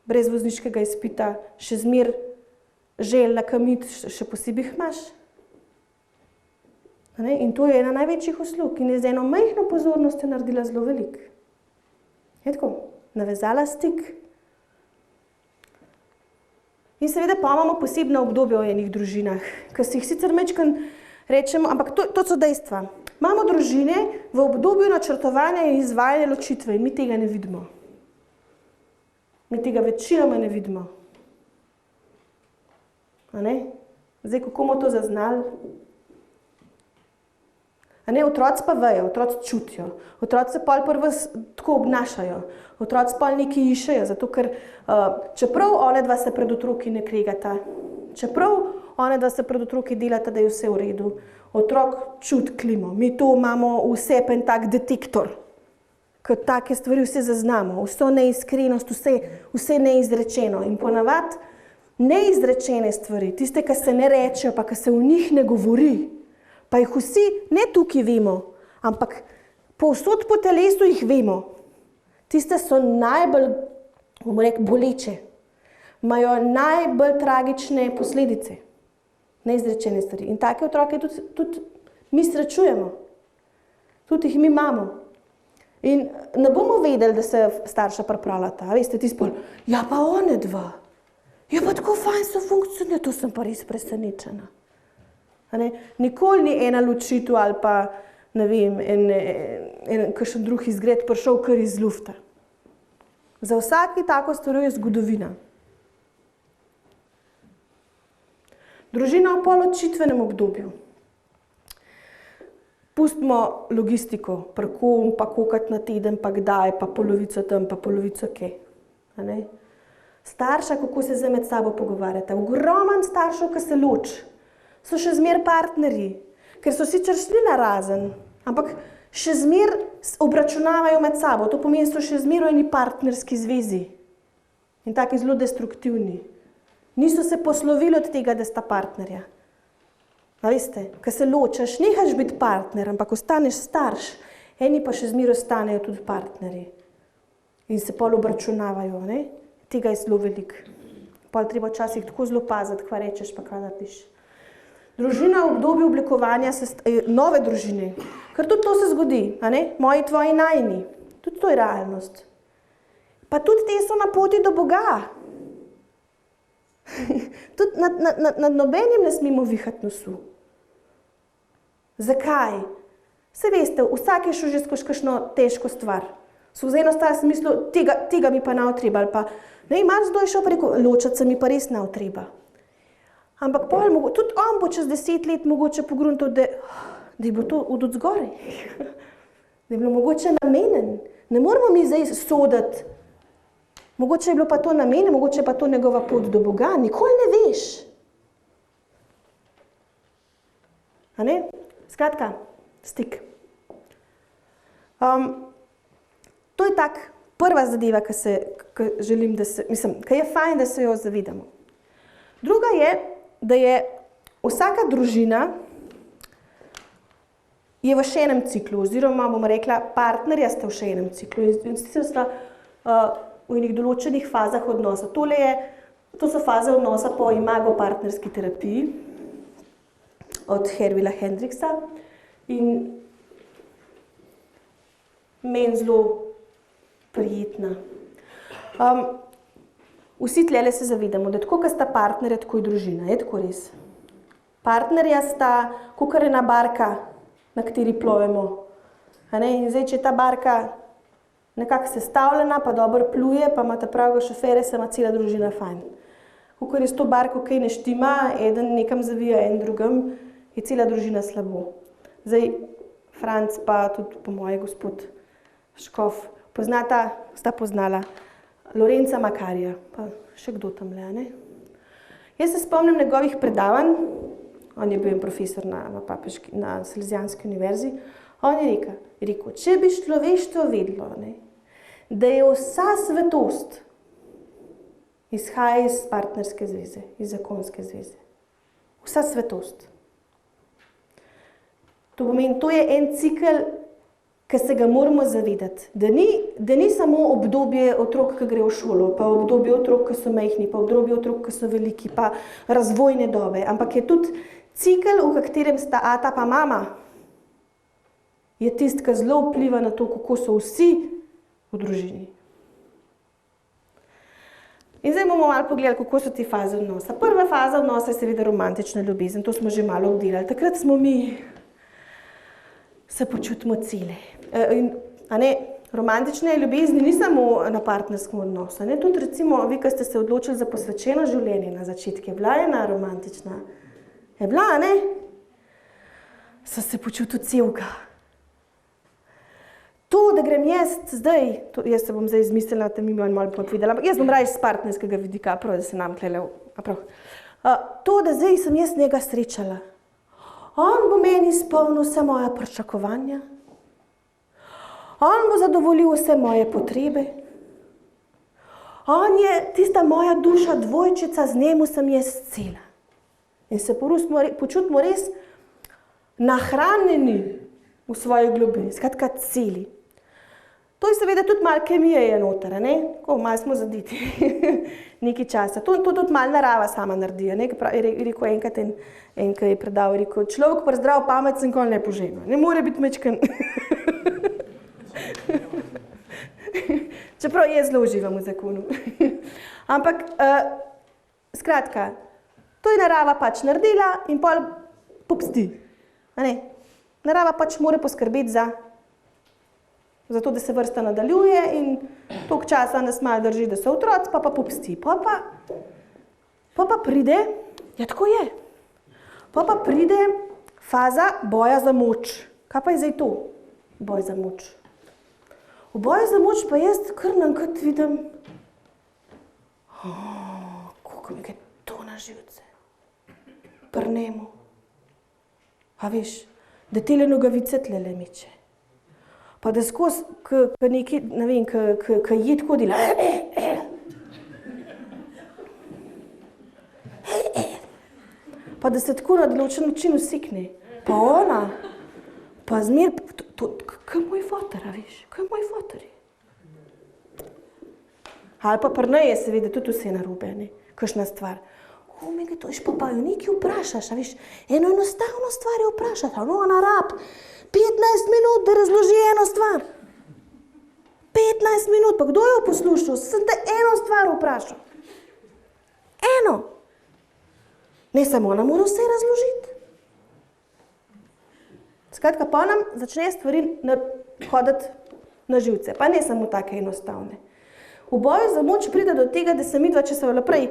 brez vozniškega izpita še zmer željela kam iti, še posebej imaš. In to je ena največjih uslug in je z eno majhno pozornostjo naredila zelo veliko. Je tako, navezala stik. In seveda pa imamo posebno obdobje v enih družinah, ki si jih sicer mečkan rečemo, ampak to so dejstva. Imamo družine v obdobju načrtovanja in izvajanja ločitve in mi tega ne vidimo. Mi tega večinoma ne vidimo. A ne? Zdaj, kako bomo to zaznali? A ne, otroci pa vejo, otroci čutijo. Otroci se pol prvo tako obnašajo. Otroci pol nekaj išejo, zato ker čeprav one dva se pred otroki ne kregata, čeprav one dva se pred otroki delata, da je vse v redu, otrok čuti klimo. Mi to imamo vse pa en tak detektor, ker take stvari vse zaznamo, vso neiskrenost, vse neizrečeno. In ponavadi neizrečene stvari, tiste, ki se ne rečejo, pa ki se v njih ne govori, pa jih vsi ne tukaj vemo, ampak povsod po telesu jih vemo. Tiste so najbolj, bomo rekli, boleče. Imajo najbolj tragične posledice. Neizrečene stvari. In take otroke tudi mi srečujemo. Tudi jih mi imamo. In ne bomo vedeli, da se starša pripravljata. Veste, tisti pol, ja pa one dva. Ja pa tako fajn so funkcionirali, to sem pa res presenečena. Nikoli ni ena ločitev ali pa, ne vem, kakšen drug izgled prišel kar iz lufta. Za vsaki tako stvar je zgodovina. Družina v poločitvenem obdobju. Pustimo logistiko, pri kom, pa kolikrat na teden, pa kdaj, pa polovico tam, pa polovico kje. Starša, kako se zdaj med sabo pogovarjata. Ogromen staršev, ki se loči, so še zmer partnerji, ker so sicer šli na razen, ampak še zmer obračunavajo med sabo. To pomeni, so še zmer v eni partnerski zvezi in taki zelo destruktivni. Niso se poslovili od tega, da sta partnerja. A veste, ko se ločaš, nehaš biti partner, ampak ostaneš starš, eni pa še zmer ostanejo tudi partnerji in se pol obračunavajo, ne? Tega je zelo veliko. Pol treba včasih tako zelo paziti, kva rečeš, pa kva narediš. Družina v obdobju oblikovanja nove družine, ker tudi to se zgodi, a ne? Moji, tvoji, najini, tudi to je realnost. Pa tudi te so na poti do Boga. Tudi nad nobenim ne smemo vihati nosu. Zakaj? Se veste, vsak je šel že skozi kakšno težko stvar. So z eno stvar sem mislil, tega mi pa ne treba, ali pa ne, marsikdo je šel pa rekel, ločati se mi pa res ne treba. Ampak tudi on bo čez 10 let mogoče pogruntal, da je bilo to od zgoraj. Da je bilo mogoče namenjen. Ne moramo mi zdaj soditi. Mogoče je bilo pa to namenjen, mogoče je pa to njegova pot do Boga. Nikoli ne veš. A ne? Skratka, stik. To je tak prva zadeva, ki želim, da se, mislim, ki je fajn, da se jo zavedamo. Druga je, da je vsaka družina je v še enem ciklu, oziroma bomo rekla, partnerja sta v še enem ciklu in sicer sta v enih določenih fazah odnosa. To so faze odnosa po imago-partnerski terapiji od Hervila Hendriksa in meni zelo prijetna. Vsi tlele se zavedamo, da tako, kot sta partnerja, tako je družina. Je tako res? Partnerja sta kakor ena barka, na kateri plovemo. In zdaj, če je ta barka nekako sestavljena, pa dobro pluje, pa imate pravega šofere, se ima cela družina fajn. Kakor je s to barko kaj ne štima, eden nekam zavija, en drugem, je cela družina slabo. Zdaj, Franc pa tudi po moje gospod Škof, sta poznala Lorenca Makarija, pa še kdo tam le, ne? Jaz se spomnim njegovih predavanj, on je bil profesor na Salesijanski univerzi, on je rekel, če bi človeštvo vedelo, ne, da je vsa svetost izhaja iz partnerske zveze, iz zakonske zveze. Vsa svetost. To pomeni, to je en cikel, ki se ga moramo zavedati, da ni samo obdobje otrok, ki grejo v šolo, pa obdobje otrok, ki so majhni, pa obdobje otrok, ki so veliki, pa razvojne dobe, ampak je tudi cikel, v katerem sta ata pa mama, je tisti, ki zelo vpliva na to, kako so vsi v družini. In zdaj bomo malo pogledali, kako so te faze odnosa. Prva faza odnosa je seveda romantična ljubezen, to smo že malo obdelali. Takrat smo mi se počutimo cele. Romantične ljubezni ni samo na partnerskem odnosu. Tudi recimo, vi, ki ste se odločili za posvečeno življenje na začetku, je bila ena romantična. Je bila, ne? So se počutili celka. To, da grem jaz zdaj, jaz se bom zdaj izmislila, da mi malo povedala, ampak jaz bom raje z partnerskega vidika, prav, da se nam tlele, to, da zdaj sem jaz njega srečala. On bo meni izpolnil vse moje pričakovanja. On bo zadovoljil vse moje potrebe. On je tista moja duša dvojčica, z njemu sem jaz cela. In se počutimo res nahranjeni v svoji globini, skratka celi. To je seveda tudi malo kemije je noter, ne? Tako, malo smo zadeti nekaj časa. To tudi malo narava sama naredi, ne? Je rekel enkrat en, ki je predal, rekel, človek pa zdrav pamet se nikoli ne požema. Ne more biti mečken. Čeprav jaz zelo uživam v zakonu. Ampak, skratka, to je narava pač naredila in pol popsti. Narava pač mora poskrbeti za to, da se vrsta nadaljuje in toliko časa nas malo drži, da so otroci, pa popsti. Pa pride, ja tako je, pa pride faza boja za moč. Kaj pa je zdaj to? Boj za moč. V boju za moč pa jaz kar naenkrat vidim, Kako mi je to na živce. Prnemo. A veš, da tele nogavice tlele miče. Pa da skozi, ko neki, ne vem, ko je tako dela. Pa da se tako na določen način usikne. Pa ona, pa zmer, kaj moj fotor, a veš, kaj moj fotor je. Ali pa prnej je seveda tudi vse narobe, ne, kakšna stvar. Mega to, pa jo nekaj vprašaš, a veš, eno enostavno stvar je vprašati, ona rab 15 minut, da razloži eno stvar. 15 minut, pa kdo jo poslušal? Sem te eno stvar vprašal. Eno. Ne samo, ona mora vse razložiti. Skratka, pa nam začne stvari hoditi na živce, pa ne samo take enostavne. V boju za moč pride do tega, da se midva, če se naprej,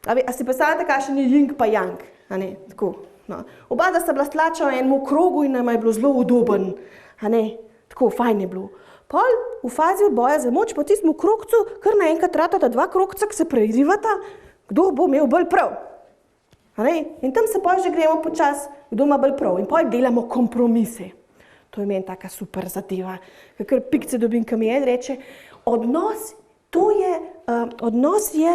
a si predstavljate, kakšen je Ying pa Yang, a ne, tako, no. Oba da sta bila stlačena v enem krogu in nama je bilo zelo udoben, a ne, tako, fajn je bilo. Pol v fazi boja za moč, pa tistem v krogcu, kar naenkrat ratata dva krogca, ki se preirivata, kdo bo imel bolj prav. A ne? In tam se pol že gremo počas, kdo ima bolj prav. In pol delamo kompromise. To je meni taka super zadeva. Kar pikce dobim, kam je reče, odnos je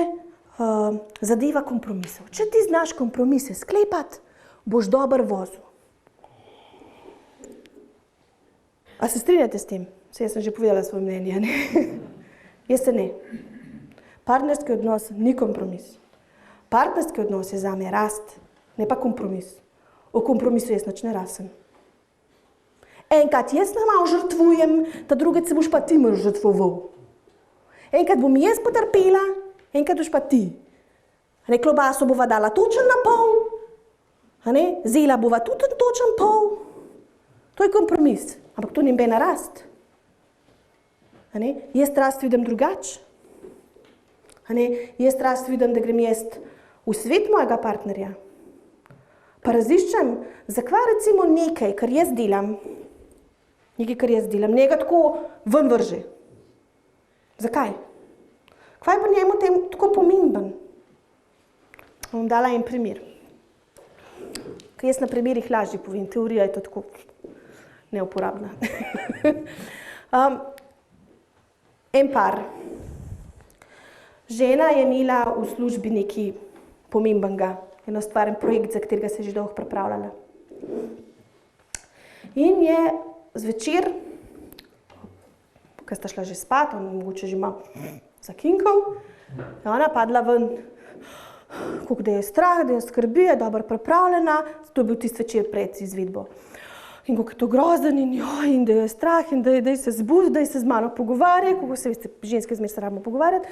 zadeva kompromisov. Če ti znaš kompromise sklepati, boš dober vozil. A se strinjate s tem? Saj jaz sem že povedala svoje mnenje, ne? Jaz se ne. Partnerski odnos ni kompromis. Partnerski odnos je zame rast, ne pa kompromis. O kompromisu jaz nič ne rasem. Enkrat jaz malo žrtvujem, ta drugič se boš pa ti malo žrtvoval. Enkrat bom jaz potrpela, enkrat boš pa ti. A ne, klobaso bova dala točen na pol, a ne, zela bova tudi točen pol. To je kompromis, ampak to ni nobena rast. A ne, jaz rast vidim drugače. A ne, jaz rast vidim, da grem jaz v svet mojega partnerja. Pa raziščem, zakaj recimo nekaj, kar jaz delam, njega tako ven vrže. Zakaj? Kaj je pa njemu tem tako pomemben? Bom dala en primer. Ker jaz na primerih lažje povem, teorija je to tako neuporabna. En par. Žena je imela v službi nekaj pomembenega, enostvaren projekt, za katerega se je že dolgo pripravljala. In je zvečer, ko sta šla že spat, on mogoče že ima zakinkal, je ona padla ven, koliko da je strah, da je skrbi, je dobro pripravljena, to je bil tisti večer pred izvedbo. In koliko je to grozen in da je strah in da se zbudi, da se z mano pogovarja, kako se veste, ženske zmer se rabimo pogovarjati,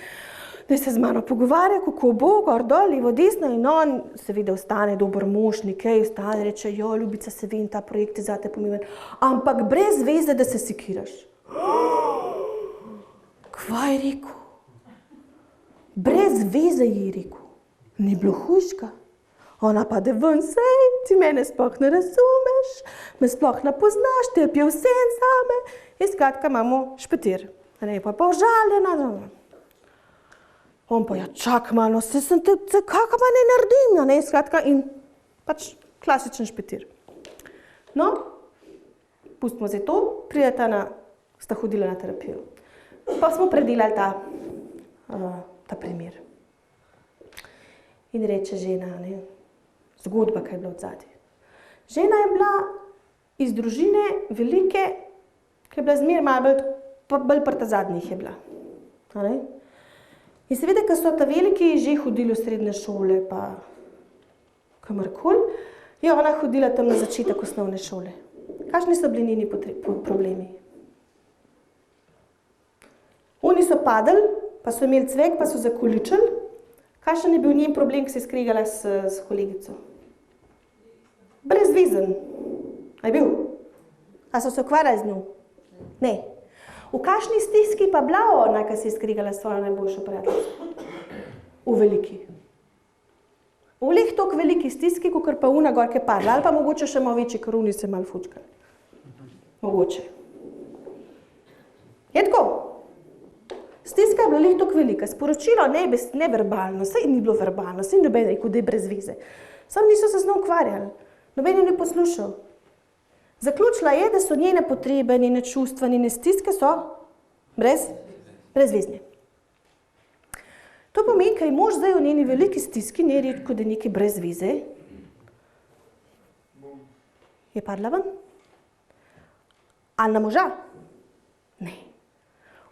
da se z mano pogovarja, kako bo, gor dol, levo, desno in on seveda ostane dober mož, nekaj ostane, reče, jo, ljubica, se vem, ta projekt je zate pomemben, ampak brez veze, da se sekiraš. Kva je rekel? Brez veze je rekel. Ni bilo hujška. Ona pade ven, sej, ti mene sploh ne razumeš, me sploh ne poznaš, te je vse zame. In skratka imamo špetir. Ne, pa užaljena. On pa, ja, čak malo, kako pa ne naredim, ja, ne, skratka, in pač klasičen špetir. No, pustimo zdaj to, sta hodila na terapijo. Pa smo predelali ta primer. In reče žena, ne, zgodba, kaj je bila odzadaj. Žena je bila iz družine velike, ki je bila zmer malo bolj prta zadnjih je bila. Ne? In seveda, ko so ta veliki že hodili v srednje šole, pa kamorkoli, je ona hodila tam na začetek osnovne šole. Kakšni so bili njeni problemi? Oni so padali, pa so imeli cvek, pa so zakoličili. Kakšen je bil njen problem, ki se je skregala s kolegico? Brezvezen. A je bil? A so se ukvarjali z njo? Ne. V kakšni stiski pa bila ona, ki se je skregala s svojo najboljšo prijateljico? V veliki. V leh toliko veliki stiski, kakor pa una gorke padla, ali pa mogoče še malo večji, ker oni se malo fučkali. Mogoče. Je tako? Stiska je bila lih toliko velika, sporočilo neverbalno, saj ni bilo verbalno, saj noben rekel, da je brez veze. Sam niso se z njo ukvarjali, noben je ne poslušal. Zaključila je, da so njene potrebe, njene čustva, njene stiske so brezvezne. To pomeni, kaj mož zdaj v njeni veliki stiski, ne redko, da je nekaj brez veze, je padla ven. Ali na moža? Ne.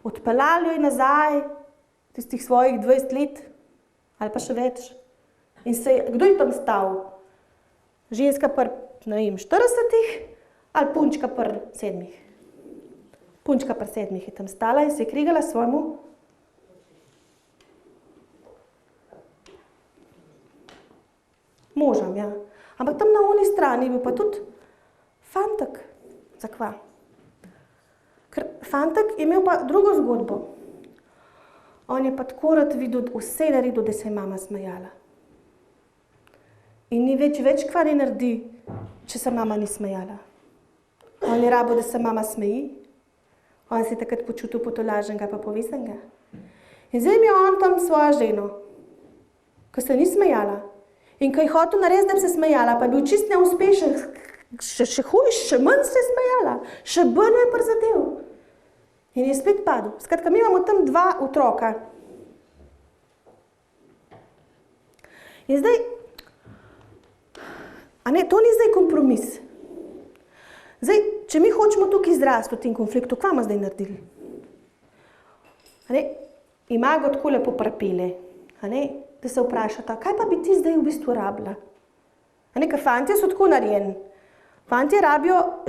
Odpeljali jo je nazaj, tistih svojih 20 let, ali pa še več. In kdo je tam stal? Ženska pri, 40-ih ali punčka pri 7? Punčka pri 7 je tam stala in se je krigala svojemu možem, ja. Ampak tam na oni strani je bil pa tudi fantek. Zakva? Ker fantek je imel pa drugo zgodbo. On je pa tako rad videl, vse naredil, da se je mama smejala. In ni več kva ne naredi, če se mama ni smejala. On je rabo, da se mama smeji. On se je takrat počutil potolaženega pa poveznega. In zdaj je on tam svojo ženo, ko se ni smejala. In ko je hotel narediti, da bi se smejala, pa je bil čist neuspešen, še hujš, še manj se je smejala, še bolj je prizadel. In je spet padel. Skratka, mi imamo tam 2 otroka. In zdaj, to ni zdaj kompromis. Zdaj, če mi hočemo tukaj izrasti v tem konfliktu, kva bomo zdaj naredili? Ima ga tako lepo prepele, da se vprašata, kaj pa bi ti zdaj v bistvu rabila? Ker fantje so tako narejeni. Fantje rabijo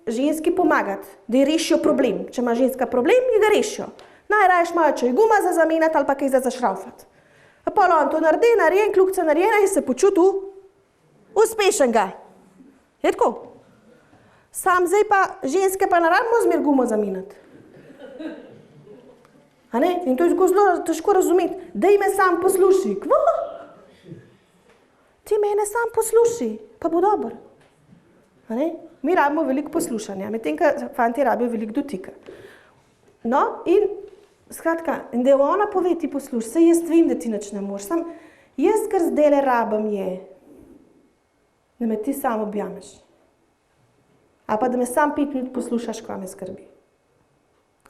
ženski pomagati, da ji rešijo problem. Če ima ženska problem, ji ga rešijo. Najraješ imajo, če je guma za zamenjati ali pa kaj za zašraufati. Pa on to narejen, kljukca narejena in se počuti uspešnega. Je tako? Sam zdaj pa ženske pa ne rabimo zmer gumo zamenjati. In to je zelo težko razumeti. Daj me sam posluši. Kva? Ti mene sam posluši, pa bo dobro. Mi rabimo veliko poslušanja, medtem ko fanti rabijo veliko dotika. No, in skratka, da ona pove, ti posluši, saj jaz vem, da ti nič ne moreš, sam jaz, kar zdajle rabim je, da me ti sam objameš. Ali pa da me sam 5 minut poslušaš, kva me skrbi.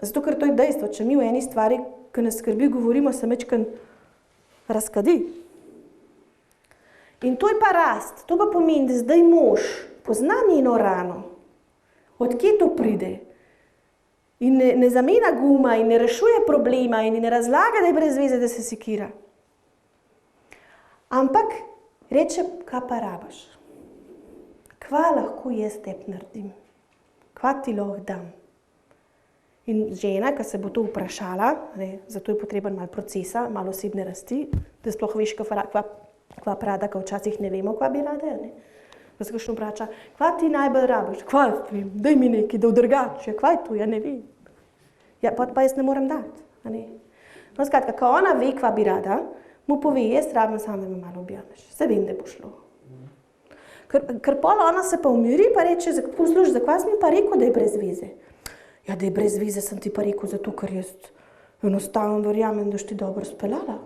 Zato, ker to je dejstvo, če mi v eni stvari, ki nas skrbi, govorimo, se mečkaj razkadi. In to je pa rast, to pa pomeni, da zdaj mož pozna njeno rano, odkje to pride in ne zamenja guma in ne rešuje problema in ne razlaga, da je brez veze, da se sekira. Ampak reče, kaj pa rabaš? Kva lahko jaz tebi naredim? Kva ti lahko dam? In žena, ki se bo to vprašala, zato je potreben malo procesa, malo osebne rasti, da sploh veš, kva prada, ko včasih ne vemo, kva bi rada. Da se kakšno vpraša, kva ti najbolj rabiš? Kva vem, daj mi nekaj, da vdrgače, kva je to, ja ne vem. Ja, pa jaz ne morem dati. No, skratka, ko ona ve, kva bi rada, mu pove, jaz rabim samo, da me malo objameš. Se vem, da bo šlo. Ker pol ona se pa umiri, pa reče, poslušaj, zakva si mi pa rekel, da je brez veze? Ja, da je brez veze, sem ti pa rekel, zato, ker jaz enostavno verjamem, da si ti dobro speljala.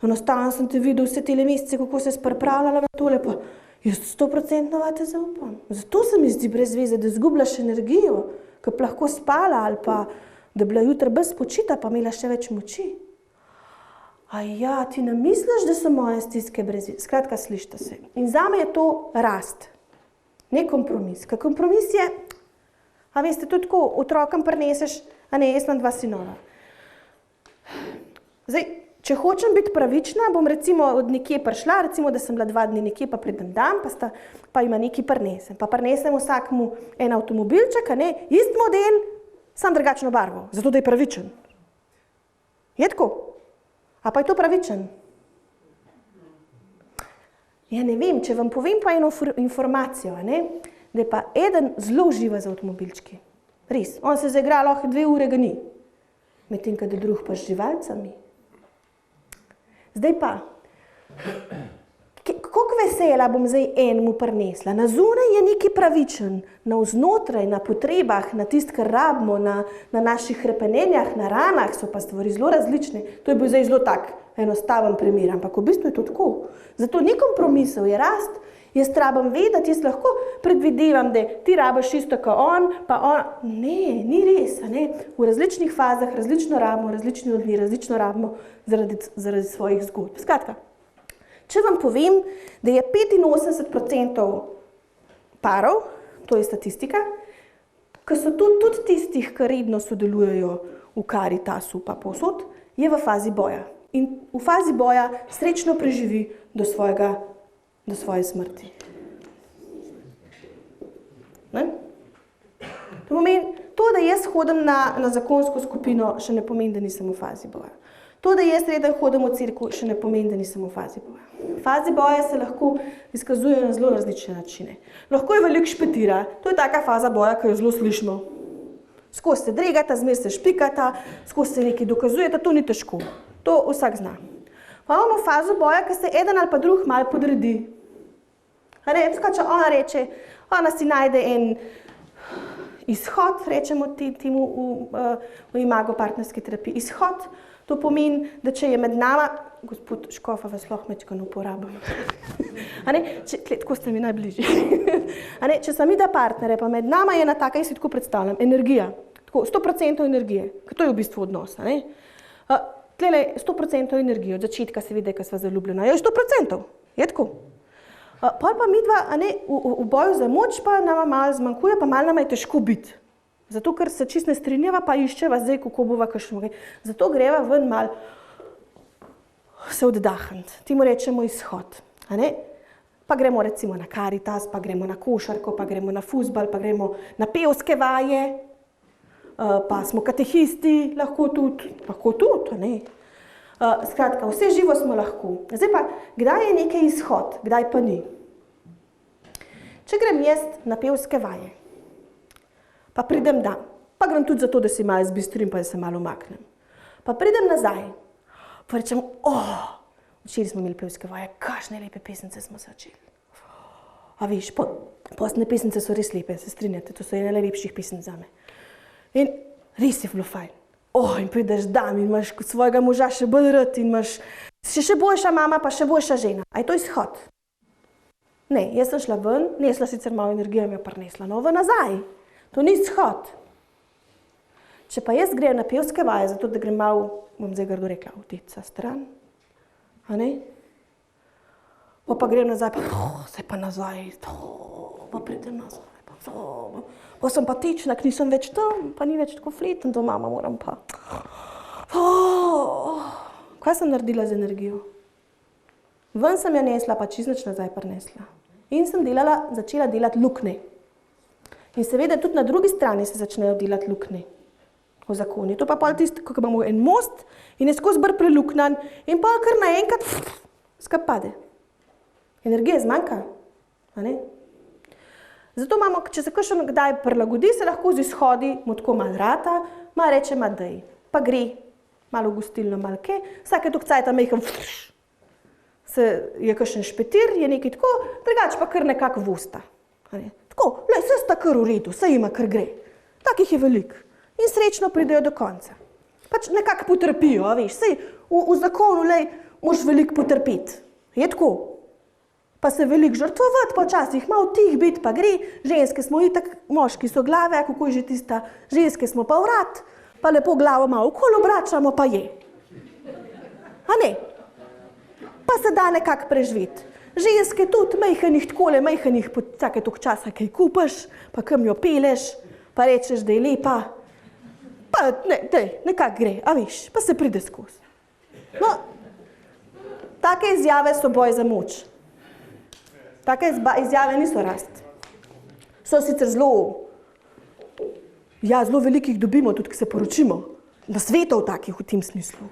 Enostavno sem te videl vse tele mesece, kako se je pripravljala na tole, pa jaz 100% te zaupam. Zato se mi zdi brez veze, da zgubljaš energijo, ki bi lahko spala ali pa da bila jutra brez spočita, pa imela še več moči. A ja, ti ne misliš, da so moje stiske brez veze? Skratka, slišite se. In zame je to rast, ne kompromis. Ker kompromis je, a veste, tudi tako otrokom prineseš, a ne, jaz imam 2 sinova. Zdaj, če hočem biti pravična, bom recimo od nekje prišla, recimo, da sem bila 2 dni nekje, pa pridem dan, pa ima nekaj prinesem. Pa prinesem vsakmu en avtomobilček, a ne, ist model, sam drugačno barvo, zato da je pravičen. Je tako? A pa je to pravičen? Ja, ne vem, če vam povem pa eno informacijo, ne, da je pa eden zelo uživa za avtomobilčki. Res, on se zaigra, lahko 2 ure ga ni. Medtem, kad je drug pa z živalcami. Zdaj pa, koliko vesela bom zdaj enemu prinesla. Na zunaj je nekaj pravičen, na vznotraj, na potrebah, na tist, kar rabimo, na naših hrepenenjah, na ranah so pa stvari zelo različne. To je bil zdaj zelo tak enostaven primer, ampak v bistvu je to tako. Zato ni kompromisov, je rast. Jaz rabim vedeti, jaz lahko predvidevam, da ti rabiš isto kot on, pa on. Ne, ni res. Ne? V različnih fazah različno rabimo, različni ljudje različno rabimo zaradi svojih zgodb. Skratka, če vam povem, da je 85% parov, to je statistika, ki so tudi tistih, ki redno sodelujejo v Karitasu pa povsod, je v fazi boja. In v fazi boja srečno preživi do svoje smrti. Ne? To pomeni, to, da jaz hodim na zakonsko skupino, še ne pomeni, da nisem v fazi boja. To, da jaz redno hodim v cerkev, še ne pomeni, da nisem v fazi boja. V fazi boja se lahko izkazuje na zelo različne načine. Lahko je veliko špetira, to je taka faza boja, ki jo zelo slišimo. Skozi se dregata, zmer se špikata, skozi se nekaj dokazujeta, to ni težko. To vsak zna. Pa imamo fazo boja, ki se eden ali pa drug malo podredi. Če ona reče, ona si najde en izhod, rečemo temu v imago partnerski terapiji, izhod. To pomeni, da če je med nama, gospod Škofa, vas lahko mečkano uporabim. Tako ste mi najbližji. Če sem ida partnere, pa med nama je ena taka, jaz si tako predstavljam, energija. Tako, 100% energije, ker to je v bistvu odnos. Tlele 100% energije, od začetka se vidi, ko sva zaljubljena. Je 100%, je tako. Pol pa midva, v boju za moč pa nama malo zmanjkuje, pa malo nama je težko biti. Zato, ker se čist ne strinjava, pa iščeva zdaj, kako bova kakšno. Zato greva ven malo se oddahniti. Temu rečemo izhod. Pa gremo recimo na Karitas, pa gremo na košarko, pa gremo na fuzbal, pa gremo na pevske vaje, pa smo katehisti, lahko tudi. Skratka, vse živo smo lahko. Zdaj pa, kdaj je nekaj izhod, kdaj pa ni? Če grem jaz na pevske vaje, pa pridem dan, pa grem tudi zato, da si malo zbistrim, pa da se malo umaknem. Pa pridem nazaj, pa rečem, včeraj smo imeli pevske vaje, kakšne lepe pesnice smo se učili. A veš, postne pesnice so res lepe, se strinjate, to so ene najlepših pesnic zame. In res je bilo fajn. In prideš dan in imaš svojega moža še bolj rad in imaš še boljša mama, pa še boljša žena. A je to izhod? Ne, jaz sem šla ven, nesla sicer malo energijo in jo prinesla novo nazaj. To ni izhod. Če pa jaz grem na pevske vaje, zato da grem malo, bom zdaj grdo rekla, vteca stran, pa grem nazaj, se pa nazaj, pa pridem nazaj, pa sem pa tečna, ker nisem več tam, pa ni več tako fleten, do mama moram pa. Kaj sem naredila z energijo? Ven sem jo nesla, pa čist nič nazaj prinesla. In sem začela delati luknje. In seveda tudi na drugi strani se začnejo delati luknje v zakoni. To pa pol tisto, ko imamo en most in je skozi bolj preluknan in pa kar naenkrat skupaj pade. Energije zmanjka. Zato imamo, če se kakšen kdaj prilagodi, se lahko z izhodi mu tako malo rata, malo reče, daj, pa gre, malo v gostilno, malo kaj, vsake toliko cajta mejkam, je kakšen špetir, je nekaj tako, drugače pa kar nekako v usta. Tako, vse sta kar v redu, vse ima kar gre. Takih je veliko. In srečno pridejo do konca. Pač nekako potrpijo, veš, sej v zakonu, moraš veliko potrpeti. Je tako. Pa se veliko žrtvovati, pa včasih malo tih biti, pa gre. Ženske smo itak, moški so glave, kako je že tista, ženske smo pa vrat, pa lepo glavo malo okoli obračamo, pa je. A ne? Pa se da nekako preživeti. Ženske tudi, majhenih takole, majhenih vsake toliko časa kaj kupaš, pa kam jo peleš, pa rečeš, da je lepa. Pa nekako gre, a veš, pa se pride skozi. No, take izjave so boj za moč. Take izjave niso rast. So sicer zelo velikih dobimo, tudi, ki se poročimo. Na svetov takih v tem smislu.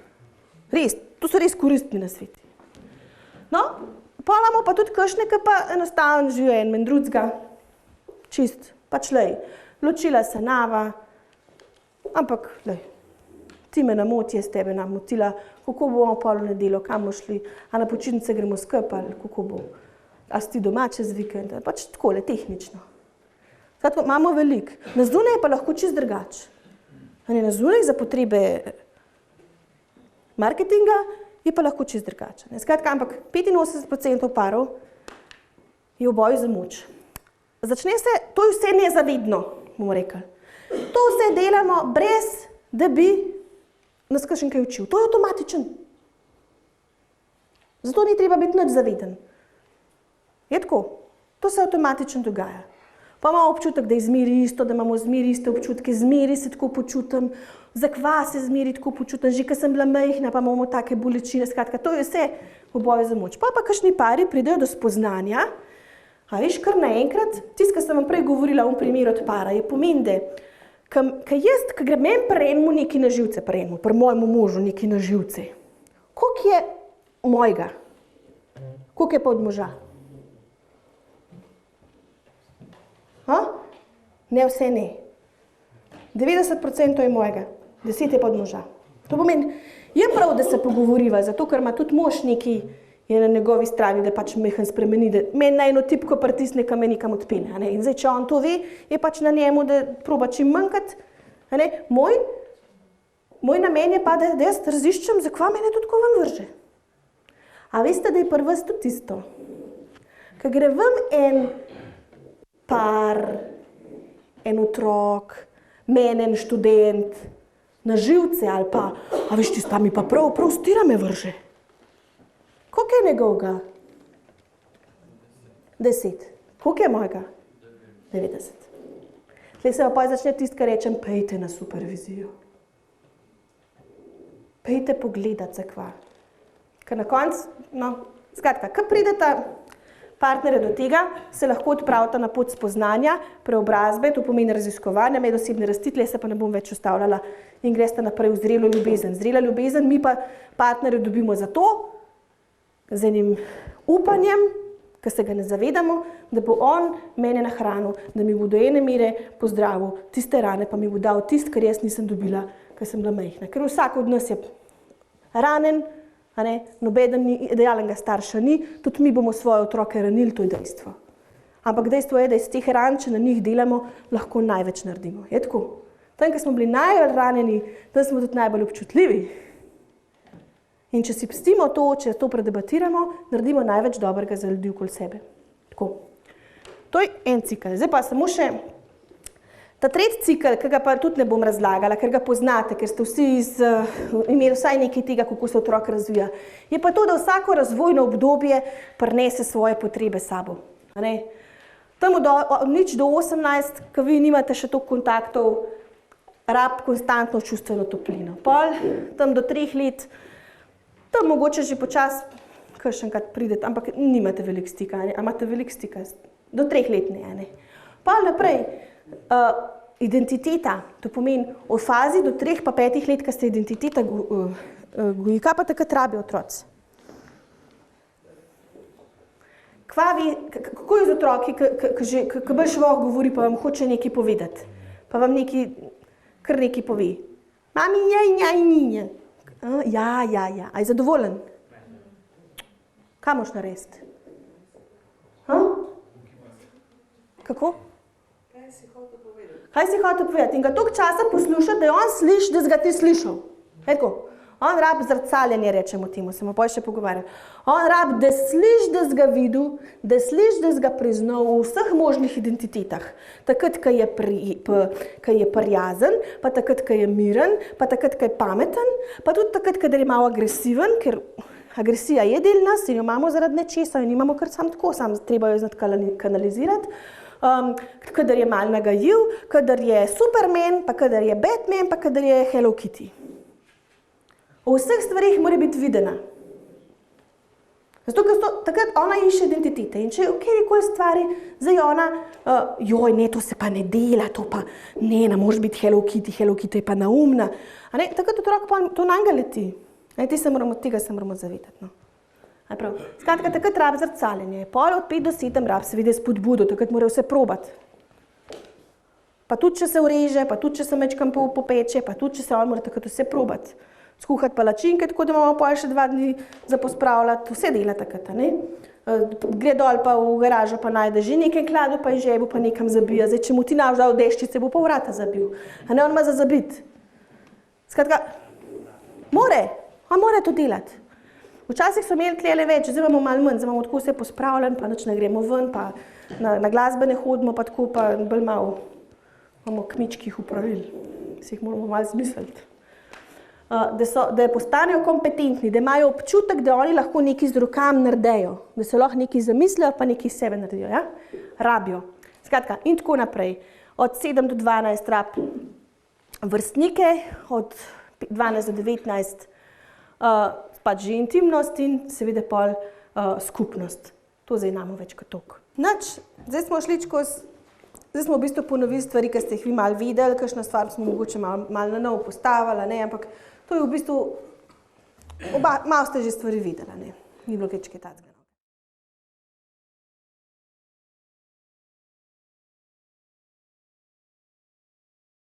Res, to so res koristni na sveti. No, pa imamo pa tudi kakšne, ki pa enostavno živijo en men drugega. Čist, pač ločila se nava, ampak ti me namoti, jaz tebe namotila, kako bomo pol v nedeljo, kam bomo šli, a na počitnice gremo skupaj, ali kako bo. a si ti doma čez vikend, pač takole, tehnično. Skratka, imamo veliko. Na zunaj je pa lahko čist drugače. Na zunaj za potrebe marketinga je pa lahko čist drugače. Skratka, ampak 85% parov je v boju za moč. Začne se, to je vse nezavedno, bomo rekli. To vse delamo brez, da bi nas kakšen kaj učil. To je avtomatičen. Zato ni treba biti nič zaveden. Je tako. To se avtomatično dogaja. Pa imamo občutek, da je zmeri isto, da imamo zmeri iste občutke, zmeri se tako počutim, zakva se zmeri tako počutim, že ko sem bila majhna, pa imamo take bolečine, skratka, to je vse v boju za moč. Pa kakšni pari pridejo do spoznanja, a veš, kar naenkrat, tisto, kar sem vam prej govorila v primeru od para, je pomen, da ko gre meni pri enemu nekaj na živce, pri mojemu možu nekaj na živce, koliko je mojega, koliko je pa od moža? Ne, vse ne. 90% je mojega, 10% je pa od moža. To pomeni, je prav, da se pogovoriva, zato ker ima tudi mož nekaj je na njegovi strani, da pač mehen spremeni, da meni na eno tipko pritisne, ka me nekam odpelje. In zdaj, če on to ve, je pač na njemu, da proba čim manjkrat. Moj namen je pa, da jaz raziščem, zakva mene tudi tako vam vrže. A veste, da je pri vas tudi isto? Ko gre vam en par, en otrok, meni en študent, na živce ali pa, a veš, tista mi pa prav stira me vrže. Koliko je njegovega? 10. Koliko je mojega? 90. Tle se pa začne tisto, kar rečem, pejte na supervizijo. Pejte pogledat, zakva. Ker na koncu, skratka, ko prideta partnerja do tega, se lahko odpravita na pot spoznanja, preobrazbe, to pomeni raziskovanja, medosebne rasti, tle se pa ne bom več ustavljala in gresta naprej v zrelo ljubezen. Zrela ljubezen, mi pa partnerja dobimo zato, z enim upanjem, ki se ga ne zavedamo, da bo on mene nahranil, da mi bo do ene mere pozdravil tiste rane, pa mi bo dal tisto, kar jaz nisem dobila, ker sem bila majhna. Ker vsak od nas je ranen, nobeden idealnega starša ni, tudi mi bomo svoje otroke ranili, to je dejstvo. Ampak dejstvo je, da iz teh ran, če na njih delamo, lahko največ naredimo. Je tako? Tam, ko smo bili najbolj ranjeni, tam smo tudi najbolj občutljivi. In če si pustimo to, če to predebatiramo, naredimo največ dobrega za ljudi okoli sebe. Tako. To je en cikel. Zdaj pa samo še ta tretji cikel, ki ga pa tudi ne bom razlagala, ker ga poznate, ker ste vsi imeli vsaj nekaj tega, kako se otrok razvija. Je pa to, da vsako razvojno obdobje prinese svoje potrebe s sabo. Tam od nič do 18, ko vi nimate še toliko kontaktov, rab konstantno čustveno toplino. Pol, tam do 3 let, tam mogoče že počas, kakšenkrat pridete, ampak nimate veliko stika, imate veliko stika, do 3 let ne. Pa naprej, identiteta, to pomeni v fazi do 3 pa 5 let, ko ste identiteta goji, kaj pa takrat rabi otroci? Kako je z otroki, ko bolj švoh govori, pa vam hoče nekaj povedati, pa vam kar nekaj pove. Mami, njaj. Ja. A je zadovoljen? Kaj moš narediti? Kako? Kaj si hotel povedati? In ga toliko časa poslušati, da je on sliši, da ga ti slišal. On rab zrcaljenje, rečemo temu, se mu pa še pogovarjali. On rab, da sliši, da si ga videl, da sliši, da si ga priznal v vseh možnih identitetah. Takrat, ko je prijazen, pa takrat, ko je miren, pa takrat, ko je pameten, pa tudi takrat, ko je malo agresiven, ker agresija je del nas in jo imamo zaradi nečesa in imamo kar sam tako, treba jo znati kanalizirati. Kadar je malo nagajiv, kadar je Superman, pa kadar je Batman, pa kadar je Hello Kitty. V vseh stvarih mora biti videna. Zato, ker takrat ona išče identitete in če je v kjerikoli stvari, zdaj ona, to se pa ne dela, to pa ne može biti Hello Kitty je pa naumna. Takrat otrok pa to nanj ga leti. Tega se moramo zavedati. Skratka, takrat rab zrcaljenje. Pol od 5 do 7 rab se vidi spodbudo, takrat mora vse probati. Pa tudi, če se ureže, pa tudi, če se mečkam popeče, pa tudi, če se on mora takrat vse probati. Skuhati palačinke, tako da imamo pol še 2 dni za pospravljati, vse dela takrat. gre dol pa v garažo pa najde že nekaj kladu, pa je žebu pa nekam zabija. Zdaj, če mu ti naš dal deščice, bo pa vrata zabil. A ne, on ima za zabit. Skratka, mora to delati. Včasih so imeli tlele več, zdaj imamo malo manj, zdaj imamo tako vse pospravljen, pa nič ne gremo ven, pa na glasbe ne hodimo, pa tako pa bolj malo imamo kmičkih upravil. Si jih moramo malo zmisliti. Da postanejo kompetentni, da imajo občutek, da oni lahko nekaj z rokami naredijo, da se lahko nekaj zamislijo, pa nekaj sebe naredijo, ja? Rabijo. Skratka, in tako naprej. Od 7 do 12 rab vrstnike, od 12 do 19 pač že intimnost in seveda pol skupnost. To zdaj imamo več kot toliko. Nič, zdaj smo šli skozi, zdaj smo v bistvu ponovili stvari, ki ste jih vi malo videli, kakšna stvar smo mogoče malo na novo postavili, ne, ampak to je v bistvu, malo ste že stvari videli, ne, ni bilo kaj takega.